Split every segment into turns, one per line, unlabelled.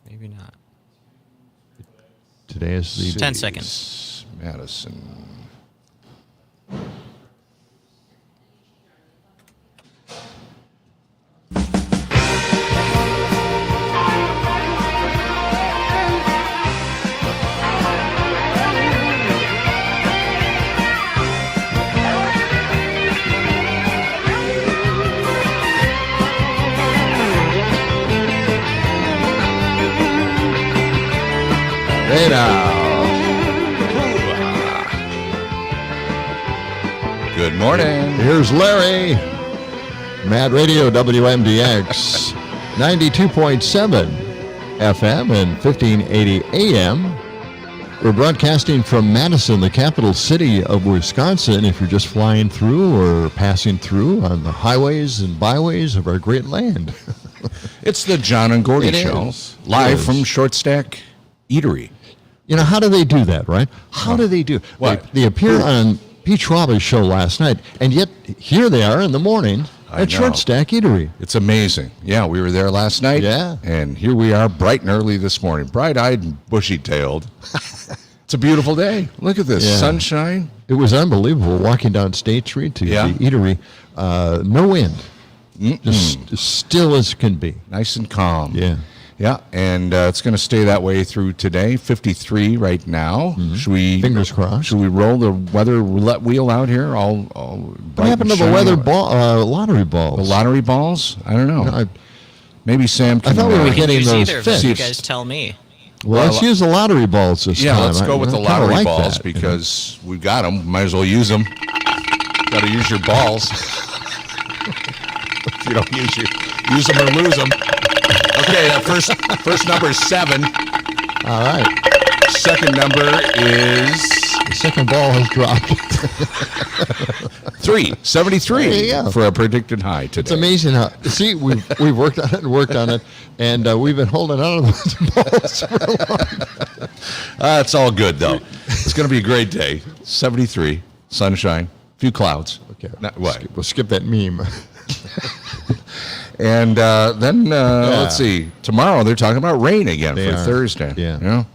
Maybe not.
Today is the
10 seconds.
Madison.
Hey now.
Good morning.
Here's Larry. Mad Radio WMDX 92.7 FM and 1580 AM. We're broadcasting from Madison, the capital city of Wisconsin, if you're just flying through or passing through on the highways and byways of our great land.
It's the John and Gordy Show, live from Short Stack Eatery.
You know, how do they do that, right? How do they do?
What?
They appeared on Pete Schwaba's show last night, and yet here they are in the morning at Short Stack Eatery.
It's amazing. Yeah, we were there last night.
Yeah.
And here we are bright and early this morning, bright-eyed and bushy-tailed. It's a beautiful day. Look at this, sunshine.
It was unbelievable walking down State Street to the eatery. No wind. Just as still as can be.
Nice and calm.
Yeah.
Yeah, and it's going to stay that way through today. 53 right now. Should we?
Fingers crossed.
Should we roll the weather roulette wheel out here?
What happened to the weather lottery balls?
The lottery balls? I don't know. Maybe Sam can.
I thought we were getting those fixed.
You guys tell me.
Well, let's use the lottery balls this time.
Yeah, let's go with the lottery balls
that,
because we've got them. Might as well use them. Got to use your balls. If you don't use them or lose them. Okay, first number is 7.
All right.
Second number is...
The second ball has dropped.
73 for a predicted high today.
It's amazing how... See, we've worked on it and worked on it, and we've been holding on to those balls for a long time.
It's all good, though. It's going to be a great day. 73, sunshine, few clouds.
Okay.
What?
We'll skip that meme.
And then, let's see, tomorrow they're talking about rain again for Thursday.
Yeah.
You know?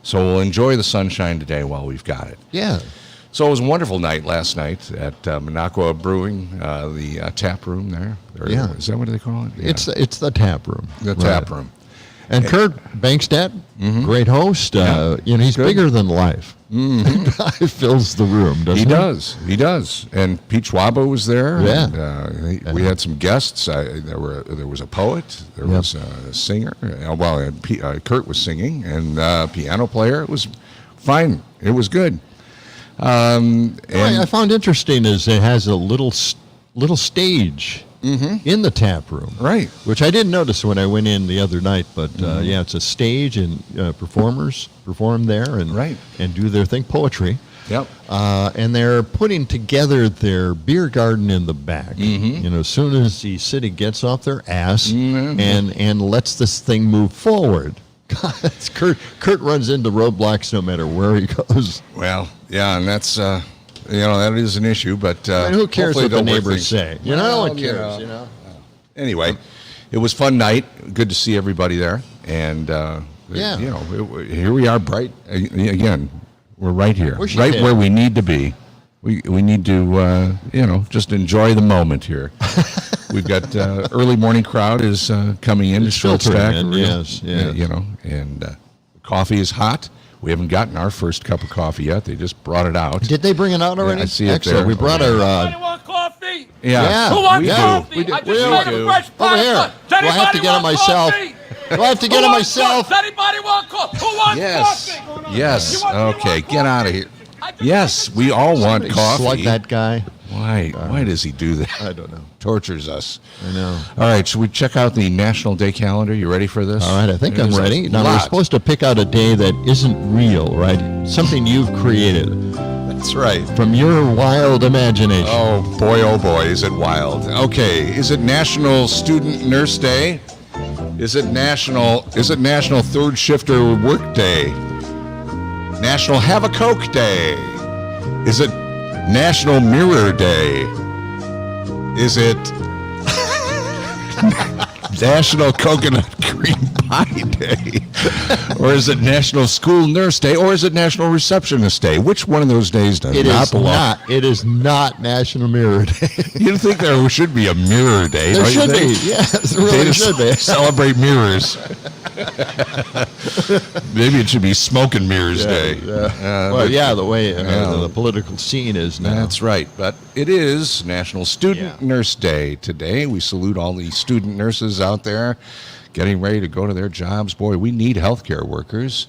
So we'll enjoy the sunshine today while we've got it.
Yeah.
So it was a wonderful night last night at Minocqua Brewing, the tap room there.
Yeah.
Is that what they call it? Yeah.
It's the tap room.
The tap room.
And Kurt Bankstedt, great host. He's bigger than life. The guy fills the room, doesn't he?
He does. And Pete Schwaba was there.
Yeah.
And, we had some guests. There was a poet. There was a singer. Kurt was singing, and piano player. It was fine. It was good. And
I found interesting is it has a little stage in the tap room,
right?
Which I didn't notice when I went in the other night, but it's a stage and performers perform there and do their thing, poetry.
Yep.
And they're putting together their beer garden in the back. As soon as the city gets off their ass and lets this thing move forward. God, Kurt runs into roadblocks no matter where he goes.
Well, yeah, and that's that is an issue, but
who cares what the neighbors say? No one cares.
Anyway, it was a fun night. Good to see everybody there, and here we are, bright again. We're right here, right where we need to be. We need to just enjoy the moment here. We've got early morning crowd is coming in to Short Stack.
Yes.
And coffee is hot. We haven't gotten our first cup of coffee yet. They just brought it out.
Did they bring it out already?
Yeah, I see it
Excellent.
there.
We brought our...
Anybody want coffee?
Yeah.
Who wants
we
coffee?
do.
I just made a fresh
Over here.
Does
Do I have to get it myself? Do I have to get it myself?
Does anybody want coffee? Who wants coffee?
Yes. Okay, get out of here. Yes, we all want coffee.
Slug that guy.
Why does he do that?
I don't know.
Tortures us.
I know.
All right, should we check out the National Day calendar? You ready for this?
All right, I think I'm ready. Now, we're supposed to pick out a day that isn't real, right? Something you've created.
That's right.
From your wild imagination.
Oh boy, is it wild. Okay, is it National Student Nurse Day? Is it National Third Shifter Work Day? National Have a Coke Day? Is it National Mirror Day? Is it National Coconut Cream Pie Day? Or is it National School Nurse Day? Or is it National Receptionist Day? Which one of those days does not belong?
It is not National Mirror Day.
You'd think there should be a Mirror Day.
There should be. Yes, there really should be.
Celebrate mirrors. Maybe it should be Smoke and Mirrors Day.
The way the political scene is now.
That's right. But it is National Student Nurse Day today. We salute all the student nurses out there getting ready to go to their jobs. Boy, we need healthcare workers.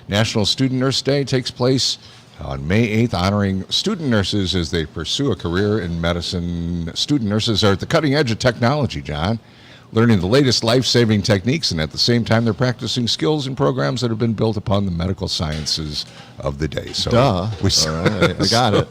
National Student Nurse Day takes place on May 8th, honoring student nurses as they pursue a career in medicine. Student nurses are at the cutting edge of technology, John, learning the latest life-saving techniques, and at the same time, they're practicing skills and programs that have been built upon the medical sciences of the day. So
all right, I got it.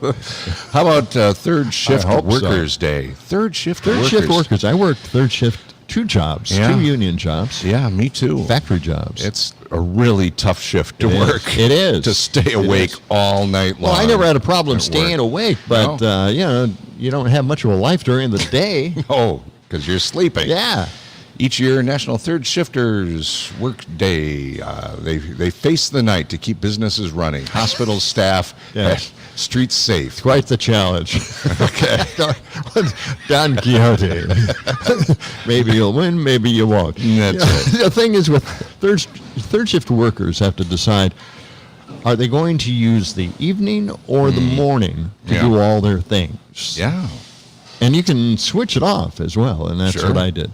How about Third Shift Workers Day? Third Shift
Workers. I worked third shift, 2 jobs, 2 union jobs.
Yeah, me too.
Factory jobs.
It's a really tough shift to work.
It is.
To stay awake all night long.
Well, I never had a problem staying awake, but, you don't have much of a life during the day.
Oh, because you're sleeping.
Yeah.
Each year, National Third Shifters Work Day. They face the night to keep businesses running, hospitals, staff, streets safe.
Quite the challenge. Okay. Don Quixote. Maybe you'll win, maybe you won't.
That's it.
The thing is, with third shift workers have to decide, are they going to use the evening or the morning to do all their things?
Yeah.
And you can switch it off as well, and that's what I did.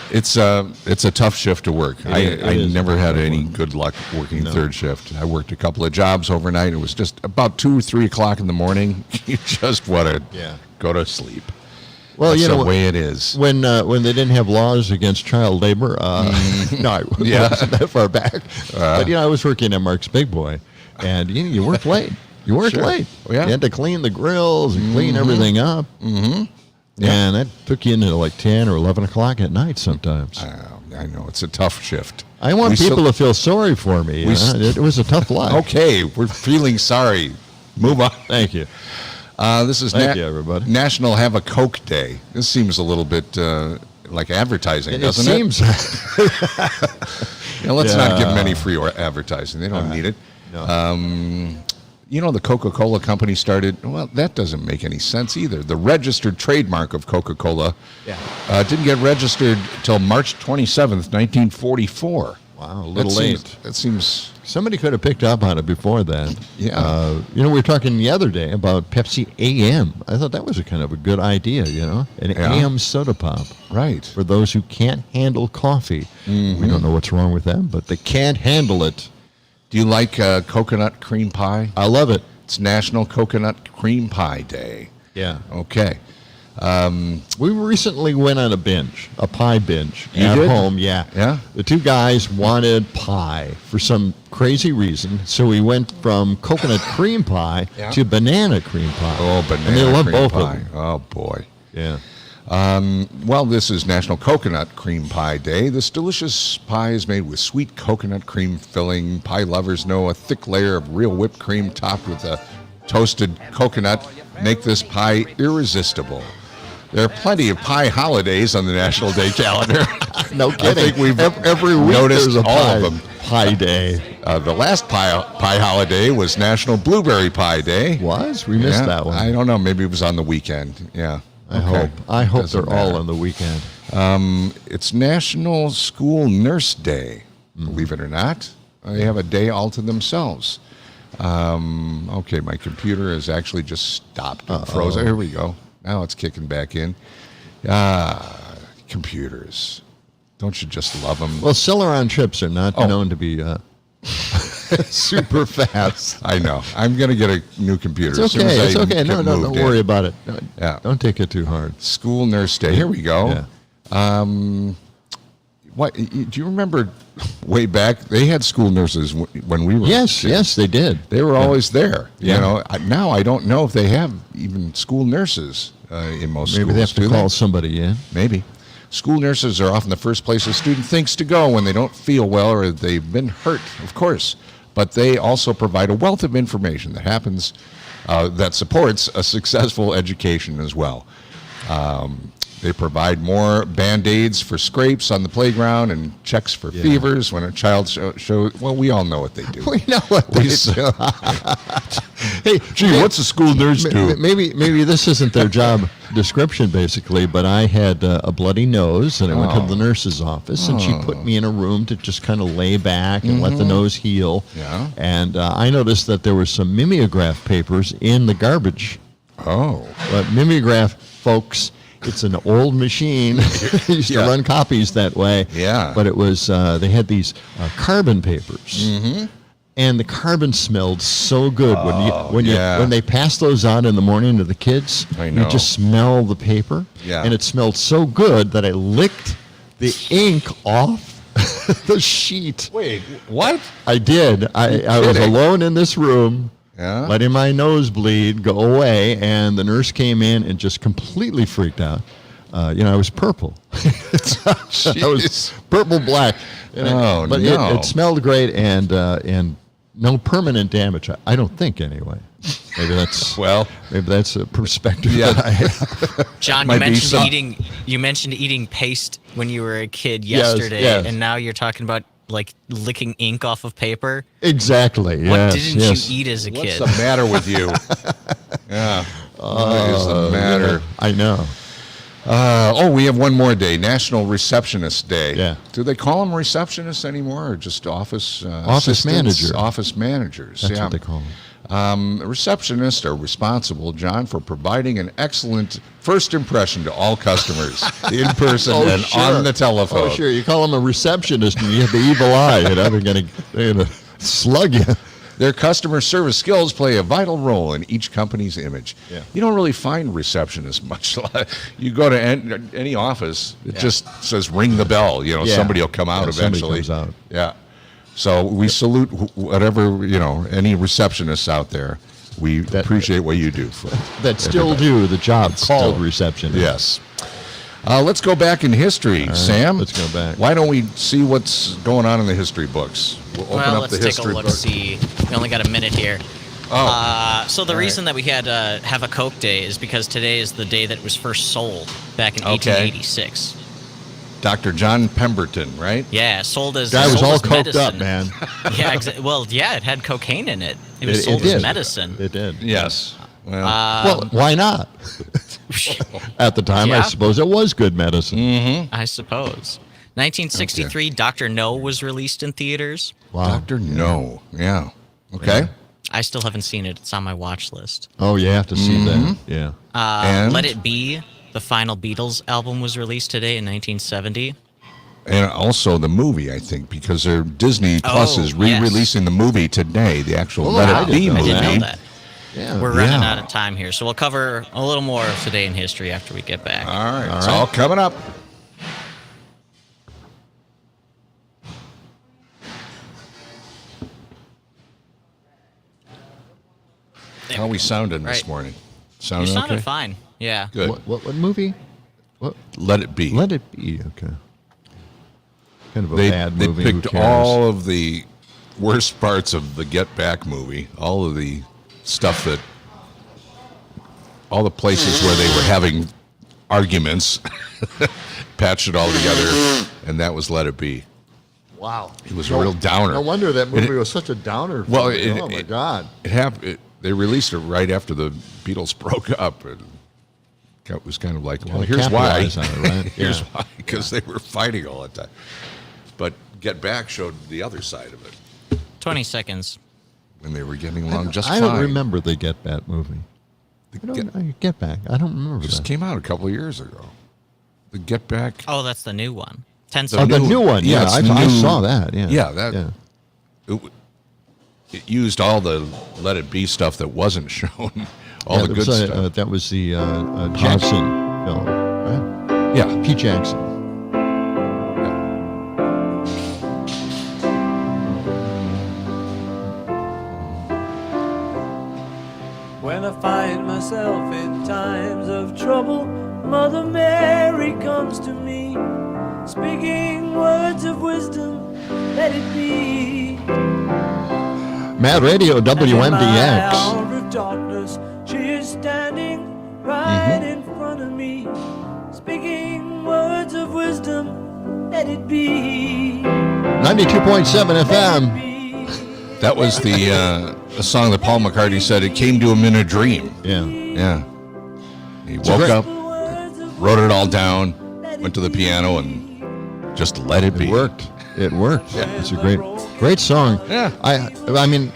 It's a tough shift to work. I never had any good luck working third shift. I worked a couple of jobs overnight. It was just about 2 or 3 o'clock in the morning. You just want to go to sleep.
Well,
that's the way it is.
When they didn't have laws against child labor, I wasn't that far back. But I was working at Mark's Big Boy, and you worked late. You worked late. You had to clean the grills and clean everything up. Mm-hmm. Yeah. And that took you into like 10 or 11 o'clock at night sometimes.
I know. It's a tough shift.
I want people to feel sorry for me. It was a tough life.
Okay, we're feeling sorry. Move on.
Thank you.
This is
Thank you, everybody.
National Have a Coke Day. This seems a little bit like advertising, doesn't it?
It seems.
Let's not give them any free advertising. They don't need it.
No.
The Coca-Cola company started, well, that doesn't make any sense either. The registered trademark of Coca-Cola didn't get registered until March 27th, 1944.
Wow, a little late.
That seems...
Somebody could have picked up on it before that.
Yeah.
We were talking the other day about Pepsi AM. I thought that was a kind of a good idea, an AM soda pop.
Right.
For those who can't handle coffee. Mm-hmm. We don't know what's wrong with them, but they can't handle it.
Do you like coconut cream pie?
I love it.
It's National Coconut Cream Pie Day.
Yeah.
Okay.
We recently went on a pie binge at home. Yeah.
Yeah.
The 2 guys wanted pie for some crazy reason, so we went from coconut cream pie to banana cream pie.
Oh, banana
and they love
cream
both
pie.
of them.
Oh, boy.
Yeah.
Well, this is National Coconut Cream Pie Day. This delicious pie is made with sweet coconut cream filling. Pie lovers know a thick layer of real whipped cream topped with a toasted coconut make this pie irresistible. There are plenty of pie holidays on the National Day calendar.
No kidding.
I think we've
every week
noticed
there's a
all
pie,
of them.
Pie Day.
The last pie holiday was National Blueberry Pie Day.
We missed that one.
I don't know. Maybe it was on the weekend. Yeah.
I hope they're all on the weekend.
It's National School Nurse Day. Believe it or not, they have a day all to themselves. Okay, my computer has actually just stopped and frozen. Here we go. Now it's kicking back in. Computers. Don't you just love them?
Well, Celeron chips are not known to be super fast.
I know. I'm going to get a new computer.
It's okay. It's okay. No, don't worry about it. Don't take it too hard.
School Nurse Day. Here we go. Yeah. What do you remember? Way back, they had school nurses when we were.
Yes, they did.
They were always there. Yeah. Now I don't know if they have even school nurses in most schools.
Maybe they have to call somebody in.
Maybe. School nurses are often the first place a student thinks to go when they don't feel well or they've been hurt, of course. But they also provide a wealth of information that supports a successful education as well. They provide more Band-Aids for scrapes on the playground and checks for fevers when a child shows. Well, we all know what they do.
We know what they do.
Hey, gee, what's a school nurse do?
Maybe this isn't their job description, basically, but I had a bloody nose, and I went to the nurse's office, and she put me in a room to just kind of lay back and let the nose heal. Yeah. And I noticed that there were some mimeograph papers in the garbage.
Oh.
But mimeograph, folks, it's an old machine. They used to run copies that way.
Yeah.
But it was, they had these carbon papers. Mm-hmm. And the carbon smelled so good when they passed those out in the morning to the kids.
I know.
You just smell the paper.
Yeah.
And it smelled so good that I licked the ink off the sheet.
Wait, what?
I did. I was alone in this room. Yeah. Letting my nose bleed go away, and the nurse came in and just completely freaked out. I was purple. I was purple black. But it smelled great, and no permanent damage. I don't think, anyway. Maybe that's maybe that's a perspective.
Yeah.
That I have.
John, you mentioned eating paste when you were a kid yesterday, and now you're talking about like licking ink off of paper.
Exactly.
What didn't you eat as a kid?
What's the matter with you? Yeah. What is the matter?
I know.
We have one more day, National Receptionist Day.
Yeah.
Do they call them receptionists anymore, or just office
manager?
Office managers.
That's what they call them.
Receptionists are responsible, John, for providing an excellent first impression to all customers, in person and on the telephone.
Oh, sure. You call them a receptionist, and you have the evil eye. They're going to slug you.
Their customer service skills play a vital role in each company's image. Yeah. You don't really find receptionists much. You go to any office, it just says ring the bell. Somebody will come out eventually.
Somebody comes out.
Yeah. So we salute whatever, any receptionists out there. We appreciate what you do for
that still do the job called receptionist.
Yes. Let's go back in history, Sam.
Let's go back.
Why don't we see what's going on in the history books? We'll open up the history book.
Let's take a look. See, we only got a minute here. So the reason that we had to have a Coke Day is because today is the day that it was first sold back in 1886.
Dr. John Pemberton, right?
Yeah, sold as
guy was all coked
medicine.
up, man.
Yeah, it had cocaine in it. It was sold as medicine.
It did.
Yes.
Well, why not? At the time, I suppose it was good medicine.
Mm-hmm. I suppose. 1963, Dr. No was released in theaters.
Wow.
Dr. No. Yeah. Okay.
Yeah. I still haven't seen it. It's on my watch list.
Oh, you have to see that. Yeah.
Let It Be, the final Beatles album, was released today in 1970.
And also the movie, I think, because Disney Plus is re-releasing the movie today, the actual Let It Be movie.
I didn't know that. Yeah. We're running out of time here, so we'll cover a little more of today in history after we get back.
All right. It's all coming up. How are we sounding this morning?
You sounded fine. Yeah.
Good.
What movie? What?
Let It Be.
Let It Be. Okay. Kind of a bad movie.
They picked all of the worst parts of the Get Back movie, all of the stuff all the places where they were having arguments, patched it all together, and that was Let It Be.
Wow.
It was a real downer.
No wonder that movie was such a downer.
Well,
oh my God.
They released it right after the Beatles broke up, and it was kind of like, well, here's why.
On it, right?
Here's why, because they were fighting all the time. But Get Back showed the other side of it.
20 seconds.
When they were getting along just fine.
I don't remember the Get Back movie. Get Back. I don't remember that.
Just came out a couple of years ago. The Get Back.
Oh, that's the new one.
The new one. Yeah, I saw that. Yeah.
Yeah, it used all the Let It Be stuff that wasn't shown. All the good stuff.
That was the Jackson film, right?
Yeah.
Pete Jackson.
When I find myself in times of trouble, Mother Mary comes to me, speaking words of wisdom, let it be.
Mad Radio, WMDX.
Hour of darkness, she is standing right in front of me, speaking
92.7 FM.
That was the song that Paul McCartney said it came to him in a dream.
Yeah.
Yeah. He woke up, wrote it all down, went to the piano, and just let it be.
It worked.
Yeah.
It's a great song.
Yeah.
I mean,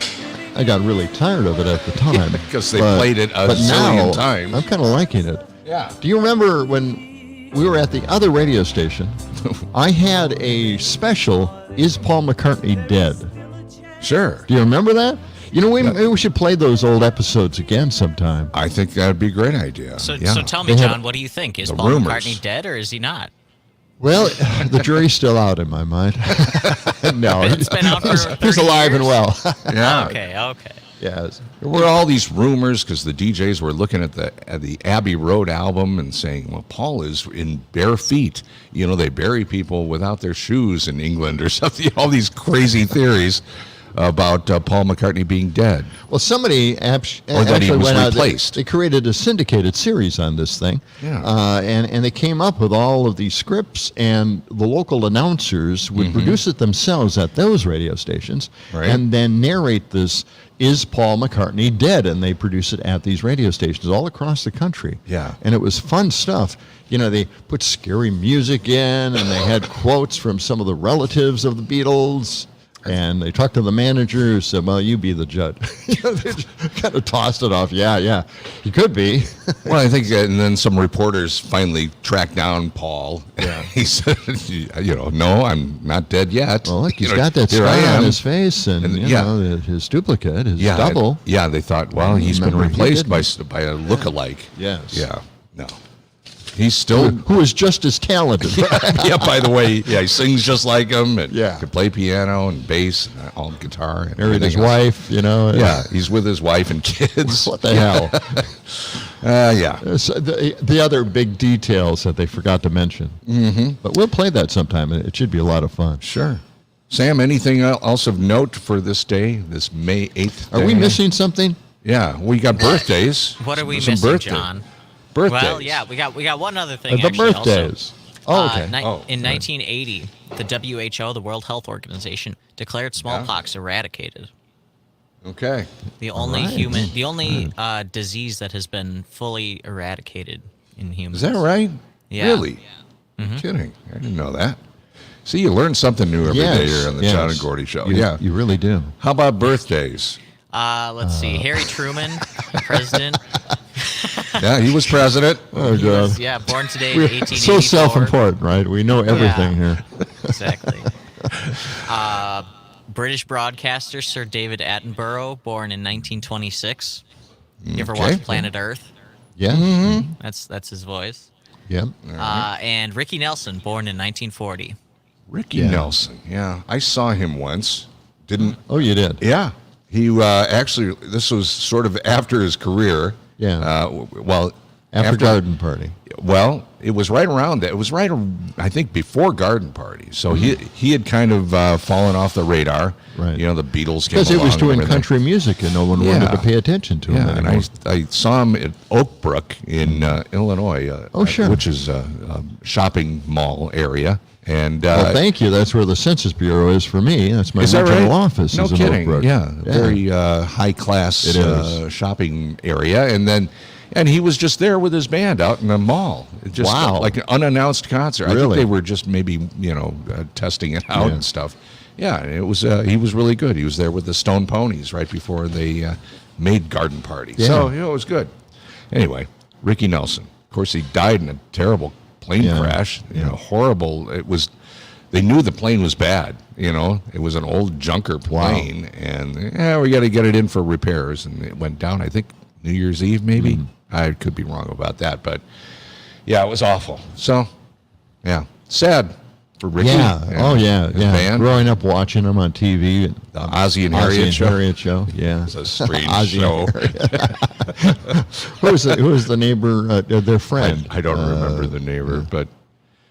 I got really tired of it at the time.
Because they played it a zillion times.
I'm kind of liking it.
Yeah.
Do you remember when we were at the other radio station, I had a special, Is Paul McCartney Dead?
Sure.
Do you remember that? You know, maybe we should play those old episodes again sometime.
I think that would be a great idea.
So tell me, John, what do you think? Is Paul McCartney dead or is he not?
Well, the jury's still out in my mind. No,
it's been out for 30
he's alive
years?
and well.
Yeah.
Okay.
Yes.
There were all these rumors because the DJs were looking at the Abbey Road album and saying, well, Paul is in bare feet. You know, they bury people without their shoes in England or something. All these crazy theories about Paul McCartney being dead.
Well, somebody
that he was replaced.
They created a syndicated series on this thing.
Yeah.
And they came up with all of these scripts, and the local announcers would produce it themselves at those radio stations,
Right.
and then narrate this, Is Paul McCartney Dead? And they produce it at these radio stations all across the country.
Yeah.
And it was fun stuff. You know, they put scary music in, and they had quotes from some of the relatives of the Beatles. And they talked to the manager who said, well, you be the judge. They just kind of tossed it off. Yeah, he could be.
Well, I think, and then some reporters finally tracked down Paul.
Yeah.
He said, no, I'm not dead yet.
Well, look, he's got that scar on his face, and his duplicate, his double.
Yeah, they thought, well, he's been replaced by a look-alike.
Yes.
Yeah, no. He's still...
Who is just as talented.
Yeah, by the way, he sings just like him, and
Yeah.
can play piano and bass and all guitar. And
Married his
everything else.
wife,
Yeah, he's with his wife and kids.
What the hell?
Yeah.
So the other big details that they forgot to mention. Mm-hmm. But we'll play that sometime. It should be a lot of fun.
Sure. Sam, anything else of note for this day, this May 8th day?
Are we missing something?
Yeah, we got birthdays.
What are we
Some
missing,
birthday-
John?
Birthdays.
Well, yeah, we got one other thing.
The
actually,
birthdays.
Also.
Okay.
In 1980, the WHO, the World Health Organization, declared smallpox eradicated.
Okay.
The only
Right.
disease that has been fully eradicated in humans.
Is that right?
Yeah.
Really?
Yeah.
Kidding. I didn't know that. See, you learn something new every day here on the John and Gordy Show.
You really do.
How about birthdays?
Let's see. Harry Truman, president.
Yeah, he was president.
Oh,
He
God.
was, born today in
We're
1884.
so self-important, right? We know everything here.
Exactly. British broadcaster Sir David Attenborough, born in 1926. You ever watch Planet Earth?
Yeah.
Mm-hmm.
That's his voice.
Yep.
And Ricky Nelson, born in 1940.
Ricky Nelson. Yeah, I saw him once. Didn't.
Oh, you did?
Yeah. He actually, this was sort of after his career.
Yeah.
Well,
After Garden Party.
Well, it was right around that. It was right, I think, before Garden Party. So he had kind of fallen off the radar.
Right.
You know, the Beatles came
Because it was
along
doing
and
country music, and no one wanted to pay attention to him
Yeah,
anymore.
and I saw him at Oak Brook in Illinois.
Sure.
Which is a shopping mall area. And
well, thank you. That's where the Census Bureau is for me. That's my
is that
regional
right?
office.
No
is in
kidding.
Oak Brook.
Yeah, very high class
It is.
shopping area, and he was just there with his band out in the mall. Just
Wow.
like an unannounced concert. I think
Really?
they were just maybe testing it out and stuff. Yeah, and it was he was really good. He was there with the Stone Ponies right before they made Garden Party.
Yeah.
So it was good. Anyway, Ricky Nelson. Of course, he died in a terrible plane crash. Horrible. It was. They knew the plane was bad. It was an old junker plane, and we got to get it in for repairs, and it went down. I think New Year's Eve, maybe. I could be wrong about that, but yeah, it was awful. So, yeah, sad for Ricky.
Yeah. Oh, yeah.
His
Yeah.
band.
Growing up watching him on TV.
The Ozzie and
Ozzie
Harriet
and
show.
Harriet show. Yeah.
It's a strange
Ozzie
show.
Who was the neighbor? Their friend.
I don't remember the neighbor, but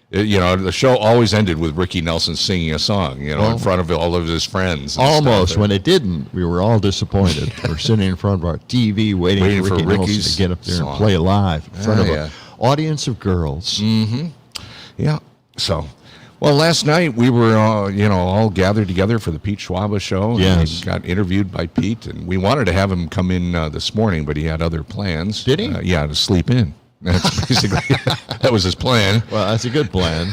the show always ended with Ricky Nelson singing a song, in front of all of his friends. And
Almost.
stuff.
When it didn't, we were all disappointed. We're sitting in front of our TV waiting for Ricky Nelson
Ricky's
to get up there
song.
and play live in front of
Yeah.
an audience of girls.
Yeah. So, Well, last night we were, all gathered together for the Pete Schwaba show.
Yes.
And got interviewed by Pete, and we wanted to have him come in this morning, but he had other plans.
Did he?
Yeah, to sleep in. That's basically that was his plan.
Well, that's a good plan.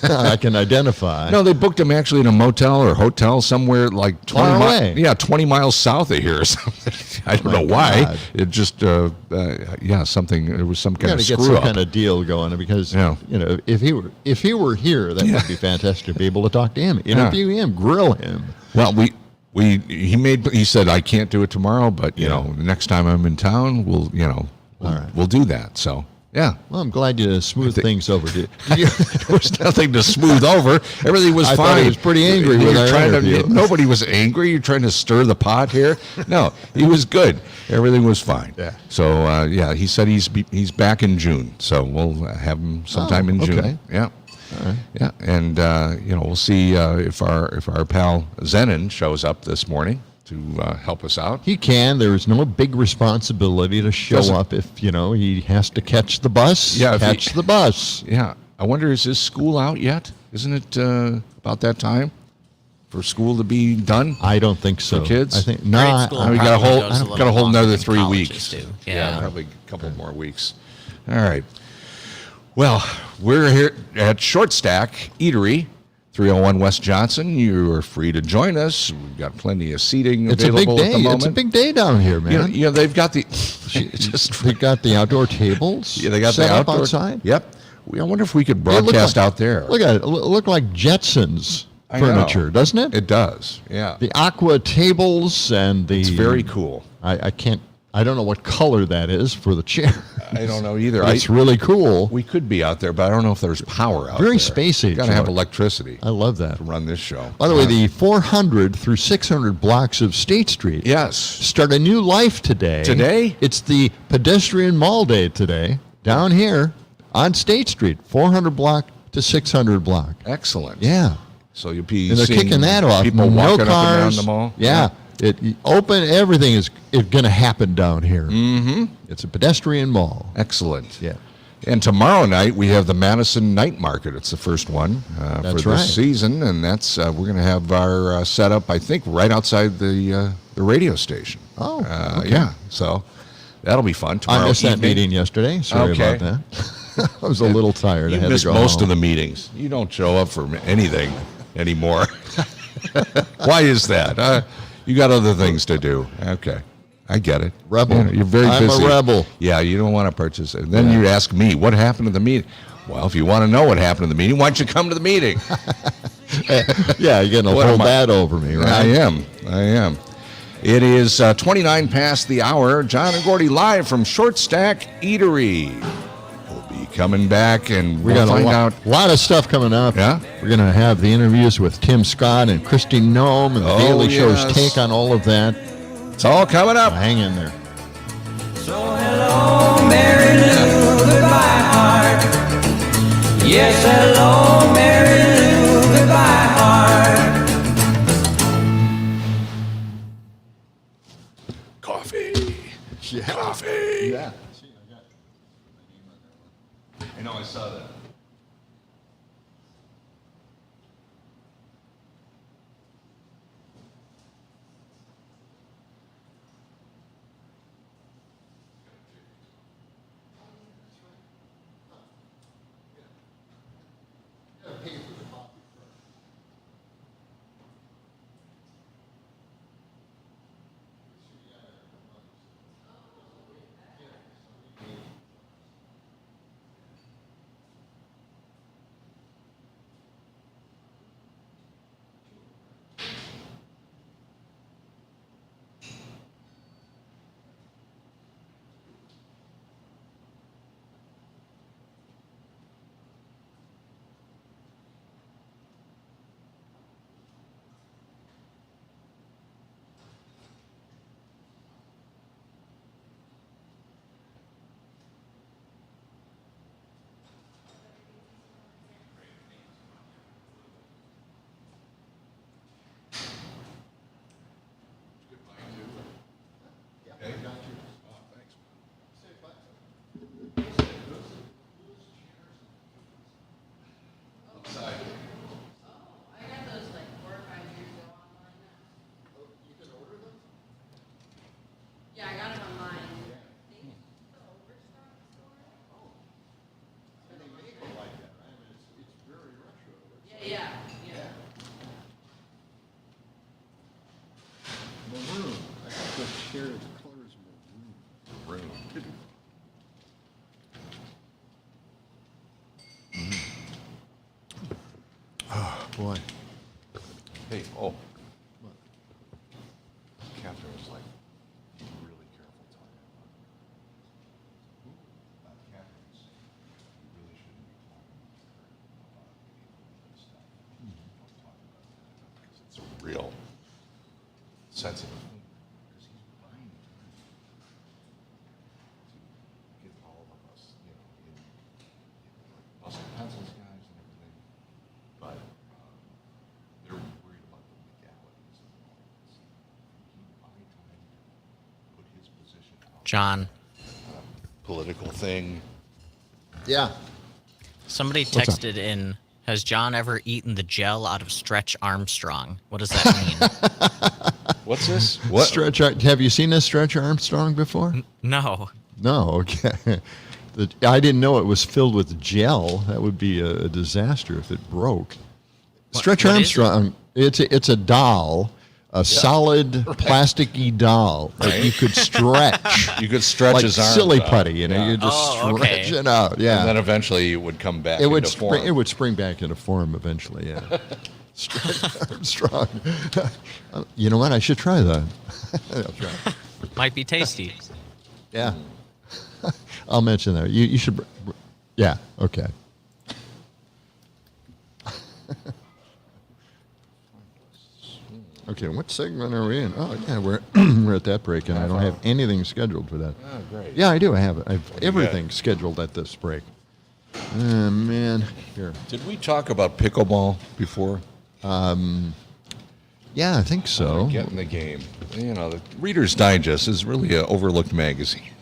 I can identify.
No, they booked him actually in a motel or hotel somewhere like 20
Far away.
20 miles south of here or something. I don't know why.
God.
It just, something. There was some kind of
Got to
screw
get some
up.
kind of deal going because if he were here, that would be fantastic to be able to talk to him, interview him, grill him.
Well, he said I can't do it tomorrow, but the next time I'm in town, we'll do that. So. Yeah.
Well, I'm glad you smoothed things over. There
was nothing to smooth over. Everything was fine.
I thought he was pretty angry with our interview.
Nobody was angry. You're trying to stir the pot here. No, he was good. Everything was fine.
Yeah.
So he said he's back in June. So we'll have him sometime in June.
Okay.
Yeah.
All right.
Yeah, and we'll see if our pal Zenon shows up this morning to help us out.
He can. There is no big responsibility to show up if, he has to catch the bus.
Yeah,
catch the bus.
Yeah. I wonder, is his school out yet? Isn't it about that time for school to be done?
I don't think so.
For kids?
I think
Grade
no.
school
We got a
probably
whole
goes
another
longer
3
than
weeks.
colleges do.
Yeah, probably a couple more weeks. All right. Well, we're here at Short Stack Eatery, 301 West Johnson. You are free to join us. We've got plenty of seating available at the moment.
It's a big day down here, man.
They've got the
They've got the outdoor tables.
Yeah, they got
set
the
up
outdoor
outside.
Yep. I wonder if we could broadcast out there.
Look at it. It look like Jetsons
I know.
furniture, doesn't it?
It does. Yeah.
The aqua tables and the.
It's very cool.
I don't know what color that is for the chair.
I don't know either.
It's really cool.
We could be out there, but I don't know if there's power out there.
Very spacey.
Got to have electricity
I love that.
to run this show.
By the way, the 400 through 600 blocks of State Street
Yes.
start a new life today.
Today?
It's the pedestrian mall day today, down here on State Street, 400 block to 600 block.
Excellent.
Yeah.
So you'll be
And they're
seeing
kicking that off.
people
No
walking
cars.
up and down the mall.
Yeah. Everything is going to happen down here. Mm-hmm. It's a pedestrian mall.
Excellent.
Yeah.
And tomorrow night we have the Madison Night Market. It's the first one for this season, and that's we're going to have our setup, I think, right outside the radio station.
Oh, okay.
Yeah. So that'll be fun tomorrow.
I missed that
evening.
meeting yesterday. Sorry about that. I was a little tired.
You
I had
miss
to go
most
home.
of the meetings. You don't show up for anything anymore. Why is that? You got other things to do. Okay. I get it.
Rebel.
You're very
I'm
busy.
a rebel.
Yeah, you don't want to participate. Then you ask me, what happened to the meeting? Well, if you want to know what happened to the meeting, why don't you come to the meeting?
Yeah, you're going to hold that over me, right?
I am. It is 29 past the hour. John and Gordy live from Short Stack Eatery. We'll be coming back, and we'll find out.
A lot of stuff coming up.
Yeah?
We're going to have the interviews with Tim Scott and Christy Nome and the Daily Show's take on all of that.
It's all coming up.
Hang in there.
So hello, Mary Lou, goodbye, heart. Yes, hello, Mary Lou, goodbye, heart.
Coffee.
Yeah.
Coffee.
Yeah.
I know, I saw that.
Yeah, I got it online. Yeah.
Maroon. I think the share of the colors maroon. Oh, boy.
Hey, What? Catherine was like, be really careful talking about Catherine's. You really shouldn't be talking about this stuff. Don't talk about that because it's a real sensitive thing. Because he's buying time to get all of us, in busting pencils, guys, and everything. But they're worried about the legalities of all this. He buy time to put his position out.
John.
Political thing.
Yeah.
Somebody texted in, has John ever eaten the gel out of Stretch Armstrong? What does that mean?
What's this? What?
Have you seen this Stretch Armstrong before?
No.
No, okay. I didn't know it was filled with gel. That would be a disaster if it broke. Stretch
what
Armstrong, it's a doll, solid plasticky doll that you could stretch.
You could stretch
like
his arms
silly
out.
putty, you just stretch it out. Yeah.
And then eventually it would come back
It would
into form.
it would spring back into form eventually, yeah. Stretch Armstrong. You know what? I should try that. I'll try.
Might be tasty.
Yeah. I'll mention that. You should. Yeah. Okay. Okay. What segment are we in? Oh, yeah. We're at that break, and I don't have anything scheduled for that.
Oh, great.
Yeah, I do. I have everything scheduled at this break. Oh, man. Here.
Did we talk about pickleball before?
Yeah, I think so.
Get in the game. The Reader's Digest is really an overlooked magazine.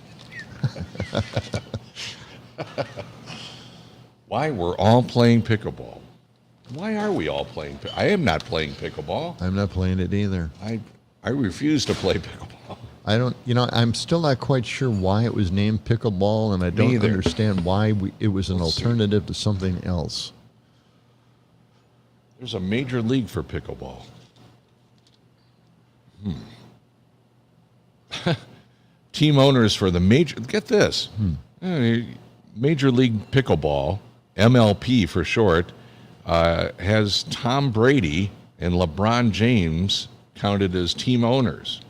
Why we're all playing pickleball? Why are we all playing? I am not playing pickleball.
I'm not playing it either.
I refuse to play pickleball.
I don't. I'm still not quite sure why it was named pickleball, and I don't understand why it was an alternative to something else.
There's a major league for pickleball. Team owners for the major. Get this. Major League Pickleball, MLP for short, has Tom Brady and LeBron James counted as team owners.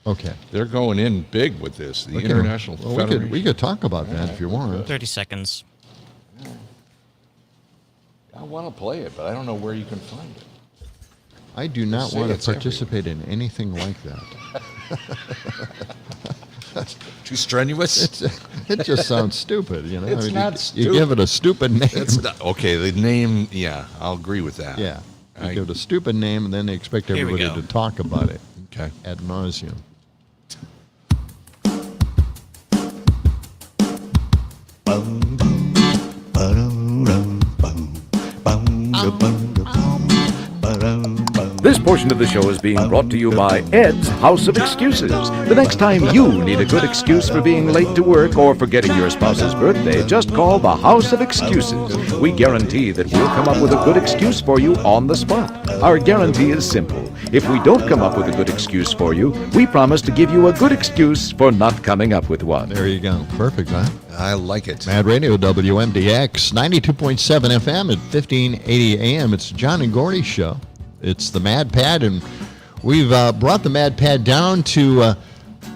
Okay.
They're going in big with this. The International Federation.
We could talk about that if you want.
30 seconds.
I want to play it, but I don't know where you can find it.
I do not want to participate in anything like that.
Too strenuous?
It just sounds stupid,
It's not stupid.
You give it a stupid name.
Okay, the name, I'll agree with that.
Yeah. You give it a stupid name, and then they expect everybody to talk about it.
Okay.
Ad nauseum.
This portion of the show is being brought to you by Ed's House of Excuses. The next time you need a good excuse for being late to work or forgetting your spouse's birthday, just call the House of Excuses. We guarantee that we'll come up with a good excuse for you on the spot. Our guarantee is simple. If we don't come up with a good excuse for you, we promise to give you a good excuse for not coming up with one.
There you go. Perfect, huh?
I like it.
Mad Radio, WMDX, 92.7 FM at 1580 AM. It's John and Gordy show. It's the Mad Pad, and we've brought the Mad Pad down to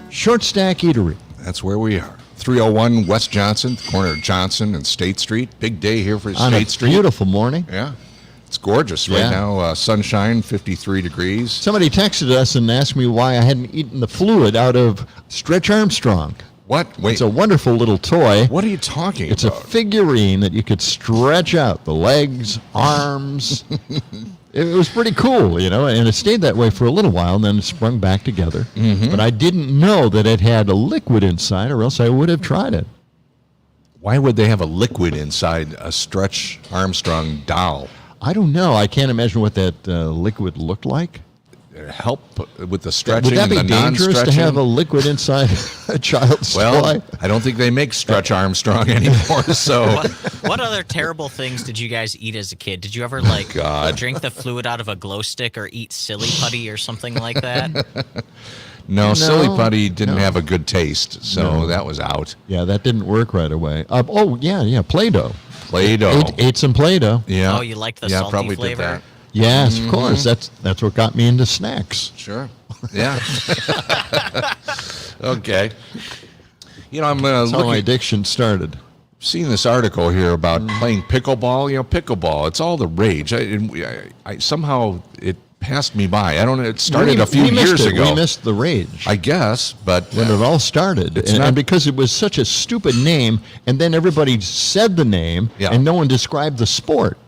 Short Stack Eatery.
That's where we are. 301 West Johnson, corner of Johnson and State Street. Big day here for State Street.
Beautiful morning.
Yeah. It's gorgeous right now. Sunshine, 53 degrees.
Somebody texted us and asked me why I hadn't eaten the fluid out of Stretch Armstrong.
What? Wait.
It's a wonderful little toy.
What are you talking
about? It's a figurine that you could stretch out the legs, arms. It was pretty cool, and it stayed that way for a little while, and then it sprung back together. Mm-hmm. But I didn't know that it had a liquid inside, or else I would have tried it.
Why would they have a liquid inside a Stretch Armstrong doll?
I don't know. I can't imagine what that liquid looked like.
help with the stretching
Would that be
and the
dangerous
non-stretching?
to have a liquid inside a child's toy?
I don't think they make Stretch Armstrong anymore. So,
what other terrible things did you guys eat as a kid? Did you ever drink the fluid out of a glow stick or eat silly putty or something like that?
No, silly putty didn't have a good taste, so that was out.
Yeah, that didn't work right away. Play-Doh.
Play-Doh.
Ate some Play-Doh.
Yeah.
Oh, you liked the salty
probably
flavor?
Did that.
Yes, of course. That's what got me into snacks.
Sure. Yeah. Okay. I'm
That's how my addiction started.
Seeing this article here about playing pickleball. Pickleball. It's all the rage. I somehow it passed me by. I don't know. It started a few years ago.
We missed the rage,
I guess, but
when it all started, and because it was such a stupid name, and then everybody said the name, and no one described the sport.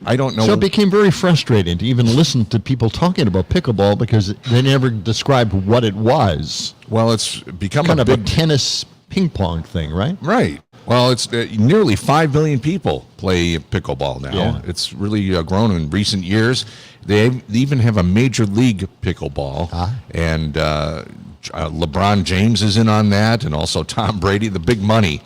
I don't know.
So it became very frustrating to even listen to people talking about pickleball because they never described what it was.
Well, it's become
kind of a tennis ping pong thing, right?
Right. Well, it's nearly 5 million people play pickleball now.
Yeah.
It's really grown in recent years. They even have a major league pickleball, and LeBron James is in on that, and also Tom Brady. The big money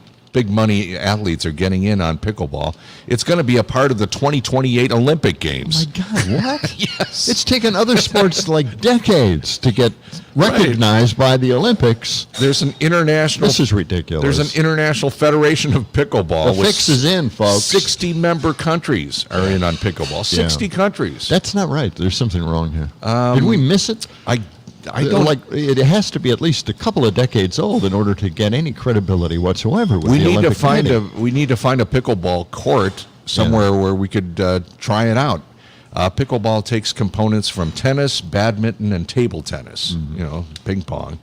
athletes are getting in on pickleball. It's going to be a part of the 2028 Olympic Games.
Oh my God, what?
Yes.
It's taken other sports like decades to get recognized by the Olympics.
There's an international...
This is ridiculous.
There's an international federation of pickleball.
The fix is in, folks.
60 member countries are in on pickleball. 60 countries.
That's not right. There's something wrong here. Did we miss it?
I don't
like. It has to be at least a couple of decades old in order to get any credibility whatsoever. With
we
the
need
Olympic
to find
Committee.
we need to find a pickleball court somewhere where we could try it out. Pickleball takes components from tennis, badminton, and table tennis. Ping pong.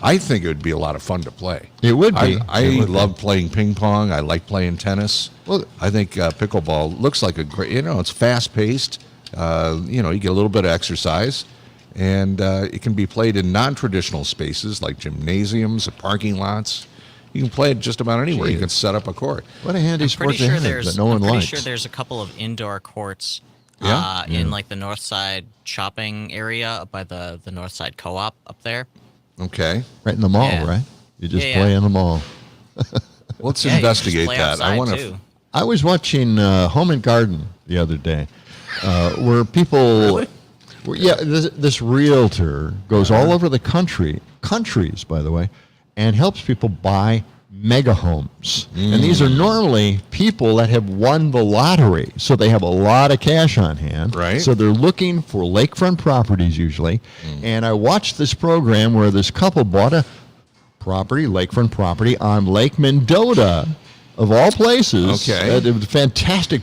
I think it would be a lot of fun to play.
It would be.
I love playing ping pong. I like playing tennis. Well, I think pickleball looks like a great. It's fast paced. You get a little bit of exercise. And it can be played in non-traditional spaces like gymnasiums, parking lots. You can play it just about anywhere. You can set up a court.
What a handy sport to have that no one likes.
I'm pretty sure there's a couple of indoor courts in like the North Side shopping area up by the North Side Co-op up there.
Okay.
Right in the mall, right? You just play in the mall.
Let's investigate that.
I want to.
I was watching Home and Garden the other day, where people...
Really?
Yeah, this realtor goes all over the countries, by the way, and helps people buy mega homes. And these are normally people that have won the lottery, so they have a lot of cash on hand.
Right.
So they're looking for lakefront properties usually. And I watched this program where this couple bought a lakefront property on Lake Mendota, of all places.
Okay.
It was a fantastic,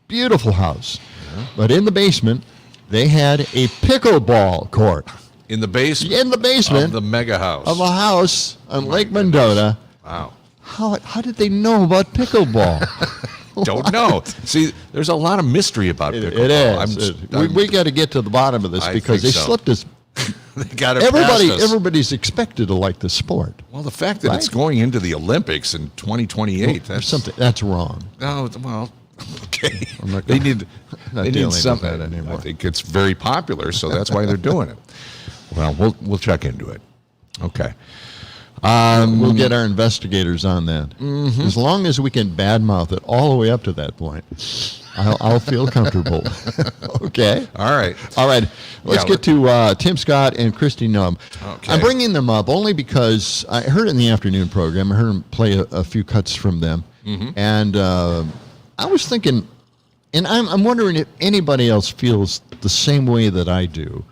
beautiful house. Yeah. But in the basement, they had a pickleball court.
In the basement?
In the basement.
Of the mega house.
Of a house on Lake Mendota.
Wow.
How did they know about pickleball?
Don't know. See, there's a lot of mystery about pickleball.
It is. We got to get to the bottom of this because they slipped us.
They got it past us.
Everybody's expected to like the sport.
Well, the fact that it's going into the Olympics in 2028,
that's wrong.
Oh, well... Okay,
not
they need something.
With that anymore.
I think it's very popular, so that's why they're doing it. Well, we'll check into it. Okay,
we'll get our investigators on that. As long as we can badmouth it all the way up to that point, I'll feel comfortable. Okay.
All right.
Let's get to Tim Scott and Christy Num.
Okay.
I'm bringing them up only because I heard it in the afternoon program. I heard them play a few cuts from them, and I was thinking, and I'm wondering if anybody else feels the same way that I do,